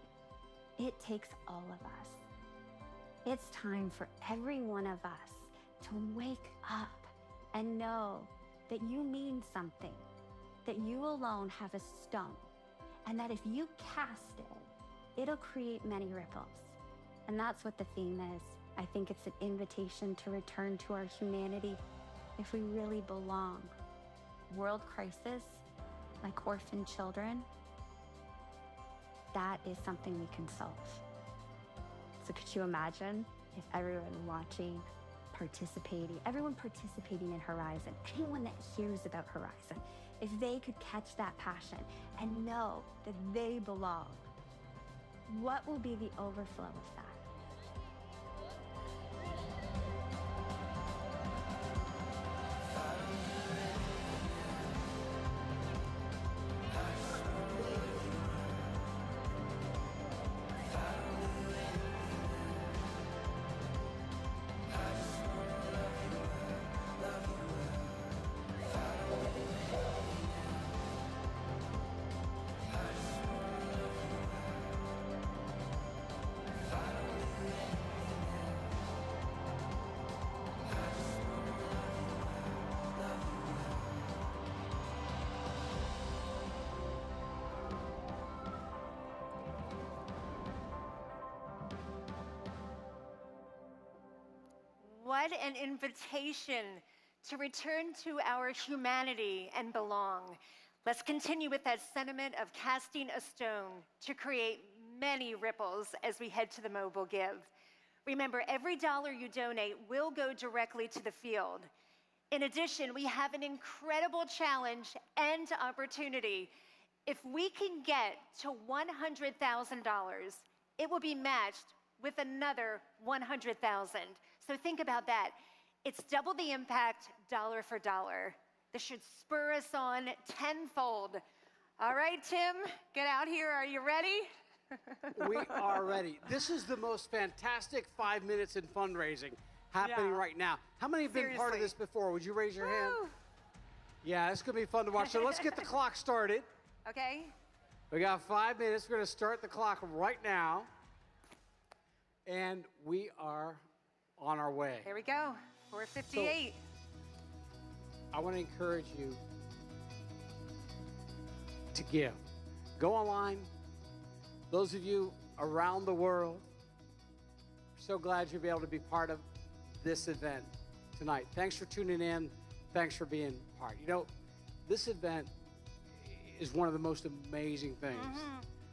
it takes all of us. It's time for every one of us to wake up and know that you mean something, that you alone have a stone, and that if you cast it, it'll create many ripples. And that's what the theme is. I think it's an invitation to return to our humanity if we really belong. World crisis, like orphaned children, that is something we can solve. So could you imagine if everyone watching, everyone participating in Horizon, anyone that hears about Horizon, if they could catch that passion and know that they belong, what will be the overflow of that? What an invitation to return to our humanity and belong. Let's continue with that sentiment of casting a stone to create many ripples as we head to the Mobile Give. Remember, every dollar you donate will go directly to the field. In addition, we have an incredible challenge and opportunity. If we can get to $100,000, it will be matched with another $100,000. So think about that. It's double the impact, dollar for dollar. This should spur us on tenfold. All right, Tim, get out here. Are you ready? We are ready. This is the most fantastic 5 minutes in fundraising happening right now. How many have been part of this before? Would you raise your hand? Yeah, it's going to be fun to watch. So let's get the clock started. Okay. We got 5 minutes. We're going to start the clock right now. And we are on our way. Here we go, 4:58. So, I want to encourage you to give. Go online. Those of you around the world, so glad you'll be able to be part of this event tonight. Thanks for tuning in. Thanks for being part. You know, this event is one of the most amazing things.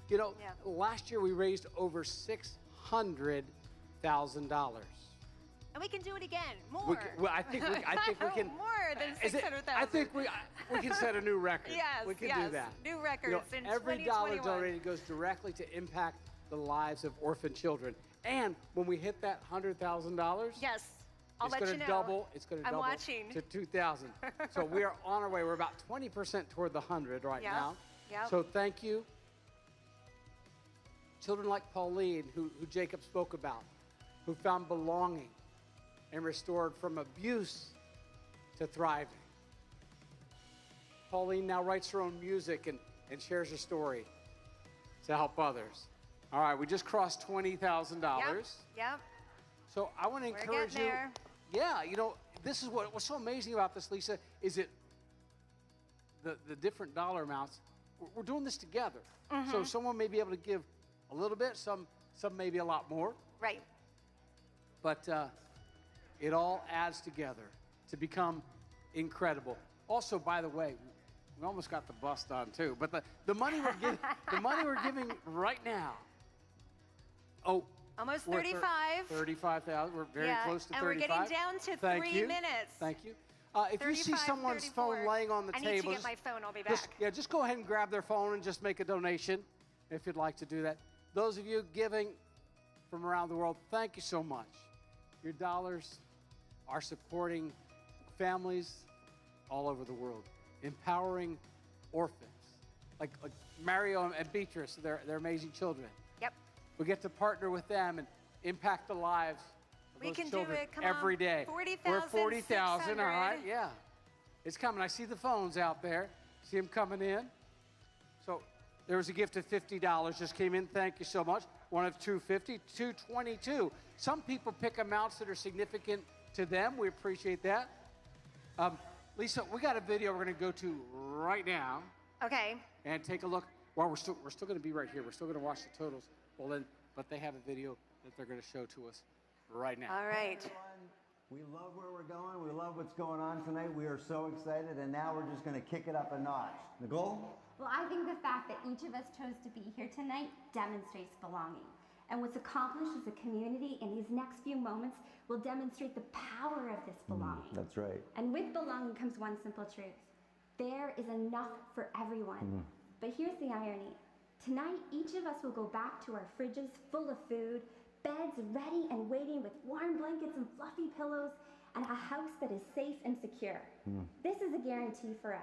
You know, last year we raised over $600,000. And we can do it again, more. I think we can. More than 600,000. I think we can set a new record. Yes, we can do that. New records in every 2021. dollar donated goes directly to impact the lives of orphan children. And when we hit that $100,000, yes, I'll let you know. It's going to double watching. to 2,000. So we are on our way. We're about 20% toward the 100 right now. Yep. So thank you. Children like Pauline, who Jacob spoke about, who found belonging and restored from abuse to thriving. Pauline now writes her own music and shares her story to help others. All right, we just crossed $20,000. Yep. So I want to encourage you. There. Yeah, you know, this is what's so amazing about this, Lisa, is it the different dollar amounts. We're doing this together. So someone may be able to give a little bit, some maybe a lot more. Right. But it all adds together to become incredible. Also, by the way, we almost got the bus done too. But the money we're giving right now. Oh, almost 35. 35,000. We're very close to 35. And we're getting down to 3 minutes. Thank you. If you see someone's phone laying on the table, I need to get my phone. I'll be back. Just go ahead and grab their phone and just make a donation if you'd like to do that. Those of you giving from around the world, thank you so much. Your dollars are supporting families all over the world, empowering orphans, like Mario and Beatrice. They're amazing children. Yep. We get to partner with them and impact the lives of we those can children do it. Come every on. day. 40,000. We're 40,000. All right. Yeah, it's coming. I see the phones out there. See them coming in. So there was a gift of $50 just came in. Thank you so much. One of $250, $222. Some people pick amounts that are significant to them. We appreciate that. Lisa, we got a video we're going to go to right now. Okay. And take a look. Well, we're still going to be right here. We're still going to watch the totals. Well, then, but they have a video that they're going to show to us right now. All right. We love where we're going. We love what's going on tonight. We are so excited, and now we're just going to kick it up a notch. Nicole? Well, I think the fact that each of us chose to be here tonight demonstrates belonging. And what's accomplished as a community in these next few moments will demonstrate the power of this belonging. That's right. And with belonging comes one simple truth. There is enough for everyone. But here's the irony. Tonight, each of us will go back to our fridges full of food, beds ready and waiting with warm blankets and fluffy pillows, and a house that is safe and secure. This is a guarantee for us.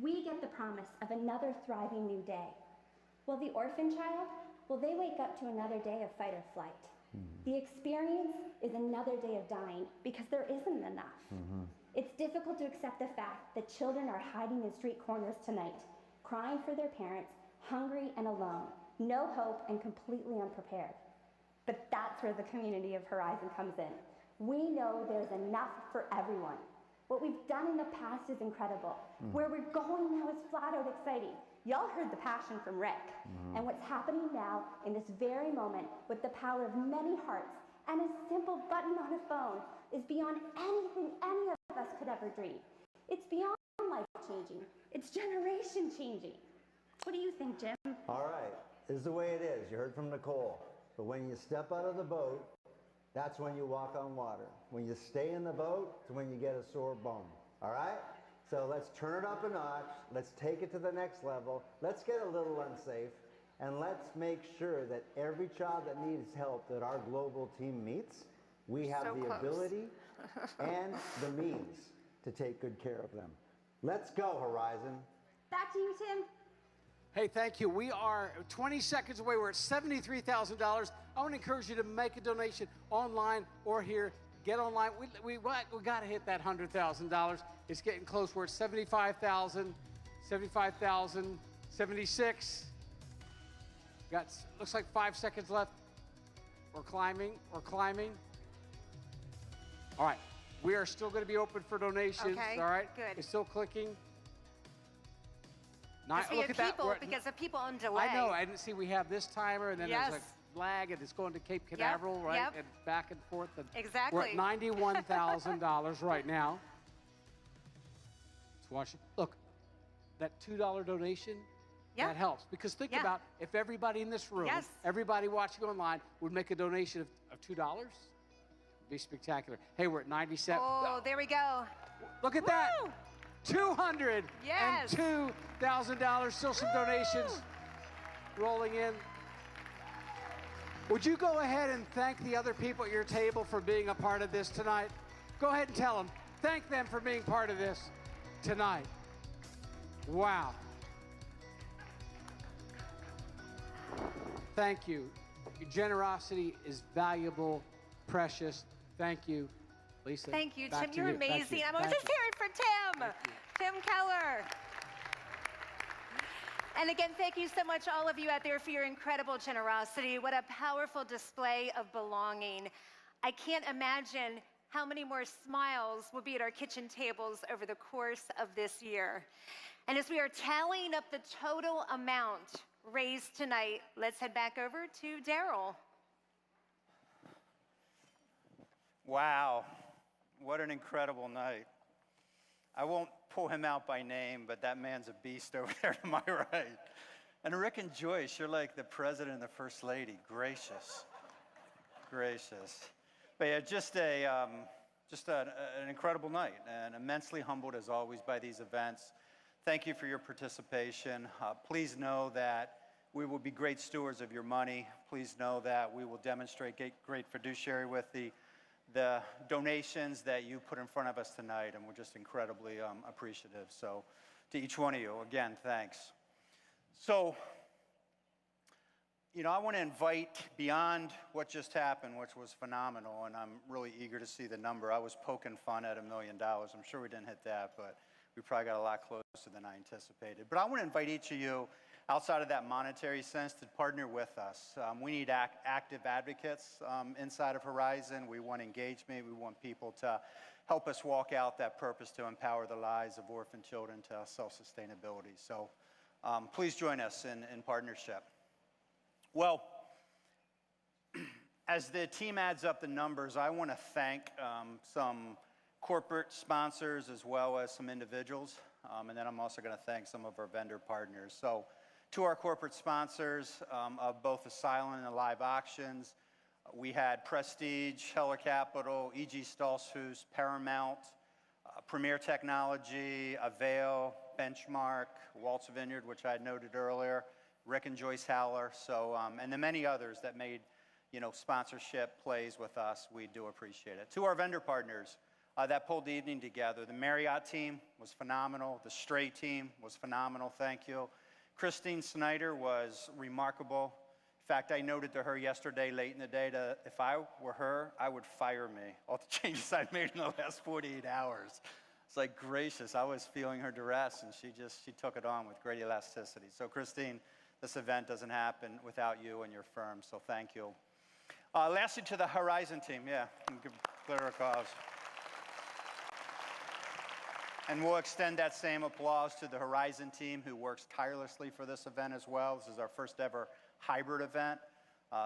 We get the promise of another thriving new day. Well, the orphan child, well, they wake up to another day of fight or flight. The experience is another day of dying because there isn't enough. It's difficult to accept the fact that children are hiding in street corners tonight, crying for their parents, hungry and alone, no hope and completely unprepared. But that's where the community of Horizon comes in. We know there's enough for everyone. What we've done in the past is incredible. Where we're going now is flat out exciting. Y'all heard the passion from Rick. And what's happening now in this very moment with the power of many hearts and a simple button on a phone is beyond anything any of us could ever dream. It's beyond life-changing. It's generation-changing. What do you think, Jim? All right. This is the way it is. You heard from Nicole. But when you step out of the boat, that's when you walk on water. When you stay in the boat, it's when you get a sore bum. All right? So let's turn it up a notch. Let's take it to the next level. Let's get a little unsafe. And let's make sure that every child that needs help that our global team meets, we have the ability and the means to take good care of them. Let's go, Horizon. Back to you, Tim. Hey, thank you. We are 20 seconds away. We're at $73,000. I want to encourage you to make a donation online or here. Get online. We got to hit that $100,000. It's getting close. We're at 75,000, 75,000, 76. Looks like 5 seconds left. We're climbing. We're climbing. All right. We are still going to be open for donations. Okay, all right. good. It's still clicking. Look at that. Because of people on delay. I know. I didn't see we have this timer, and then there's a lag, and it's going to Cape Canaveral, right? Yep. And back and forth. And Exactly. We're at $91,000 right now. Let's watch it. Look, that $2 donation, that helps. Because think about if everybody in this room, everybody watching online would make a donation of $2, it'd be spectacular. Hey, we're at 97. Oh, there we go. Look at that. $202,000. Still some donations rolling in. Would you go ahead and thank the other people at your table for being a part of this tonight? Go ahead and tell them. Thank them for being part of this tonight. Wow. Thank you. Your generosity is valuable, precious. Thank you. Lisa, thank you, back Tim. to You're you. amazing. I'm just hearing for Tim. Tim Keller. And again, thank you so much, all of you out there, for your incredible generosity. What a powerful display of belonging. I can't imagine how many more smiles will be at our kitchen tables over the course of this year. And as we are tallying up the total amount raised tonight, let's head back over to Daryl. Wow, what an incredible night. I won't pull him out by name, but that man's a beast over there to my right. And Rick and Joyce, you're like the president and the first lady. Gracious, gracious. But yeah, just an incredible night, and immensely humbled as always by these events. Thank you for your participation. Please know that we will be great stewards of your money. Please know that we will demonstrate great fiduciary with the donations that you put in front of us tonight, and we're just incredibly appreciative. So to each one of you, again, thanks. So, you know, I want to invite beyond what just happened, which was phenomenal, and I'm really eager to see the number. I was poking fun at $1 million. I'm sure we didn't hit that, but we probably got a lot closer than I anticipated. But I want to invite each of you, outside of that monetary sense, to partner with us. We need active advocates inside of Horizon. We want engagement. We want people to help us walk out that purpose to empower the lives of orphan children to self-sustainability. So please join us in partnership. Well, As the team adds up the numbers, I want to thank some corporate sponsors as well as some individuals. And then I'm also going to thank some of our vendor partners. So to our corporate sponsors of both the silent and the live auctions, we had Prestige, Heller Capital, E.G. Stolzfus, Paramount, Premier Technology, Avail, Benchmark, Waltz Vineyard, which I had noted earlier, Rick and Joyce Haller, so, and the many others that made, sponsorship plays with us. We do appreciate it. To our vendor partners that pulled the evening together, the Marriott team was phenomenal. The Stray team was phenomenal. Thank you. Christine Snyder was remarkable. In fact, I noted to her yesterday, late in the day, that if I were her, I would fire me. All the changes I've made in the last 48 hours. It's like, gracious, I was feeling her duress, and she took it on with great elasticity. So, Christine, this event doesn't happen without you and your firm, so thank you. Lastly, to the Horizon team, give clear applause. And we'll extend that same applause to the Horizon team who works tirelessly for this event as well. This is our first ever hybrid event.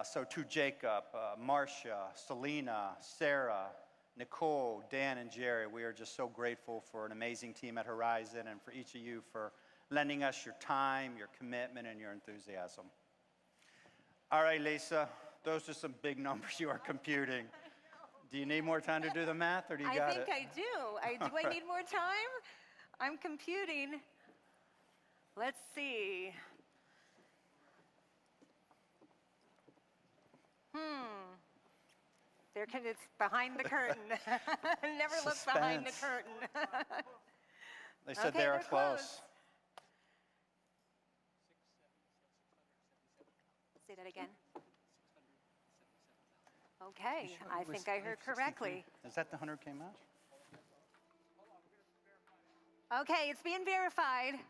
So to Jacob, Marcia, Selena, Sarah, Nicole, Dan, and Jerry, we are just so grateful for an amazing team at Horizon and for each of you for lending us your time, your commitment, and your enthusiasm. All right, Lisa, those are some big numbers you are computing. Do you need more time to do the math, or do you got it? I think I do. Do I need more time? I'm computing. Let's see. It's behind the curtain. Never look behind the curtain. They said they are close. Say that again. Okay, I think I heard correctly. Is that the 100K match? Okay, it's being verified.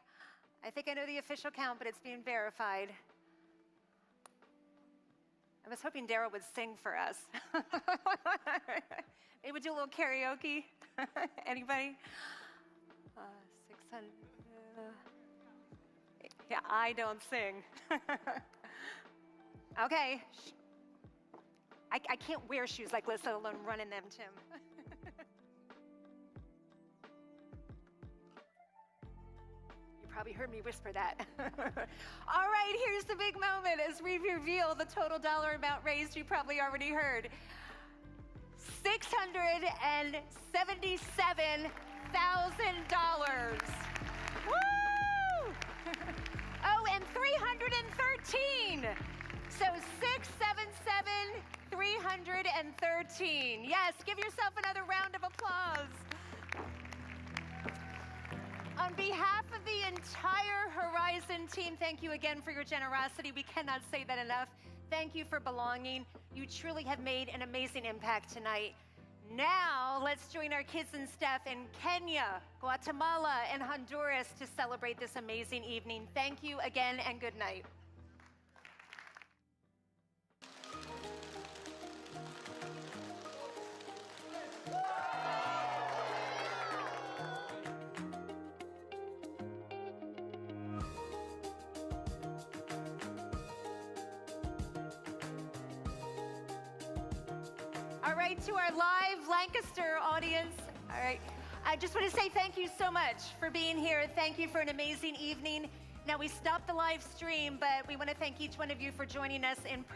I think I know the official count, but it's being verified. I was hoping Daryl would sing for us. Maybe we'd do a little karaoke. Anybody? 600. Yeah, I don't sing. Okay. I can't wear shoes like this, let alone run in them, Tim. You probably heard me whisper that. All right, here's the big moment as we reveal the total dollar amount raised. You probably already heard. $677,000. Woo! Oh, and 313. So 677, 313. Yes, give yourself another round of applause. On behalf of the entire Horizon team, thank you again for your generosity. We cannot say that enough. Thank you for belonging. You truly have made an amazing impact tonight. Now, let's join our kids and staff in Kenya, Guatemala, and Honduras to celebrate this amazing evening. Thank you again, and good night. All right, to our live Lancaster audience, all right, I just want to say thank you so much for being here. Thank you for an amazing evening. Now, we stopped the live stream, but we want to thank each one of you for joining us in person.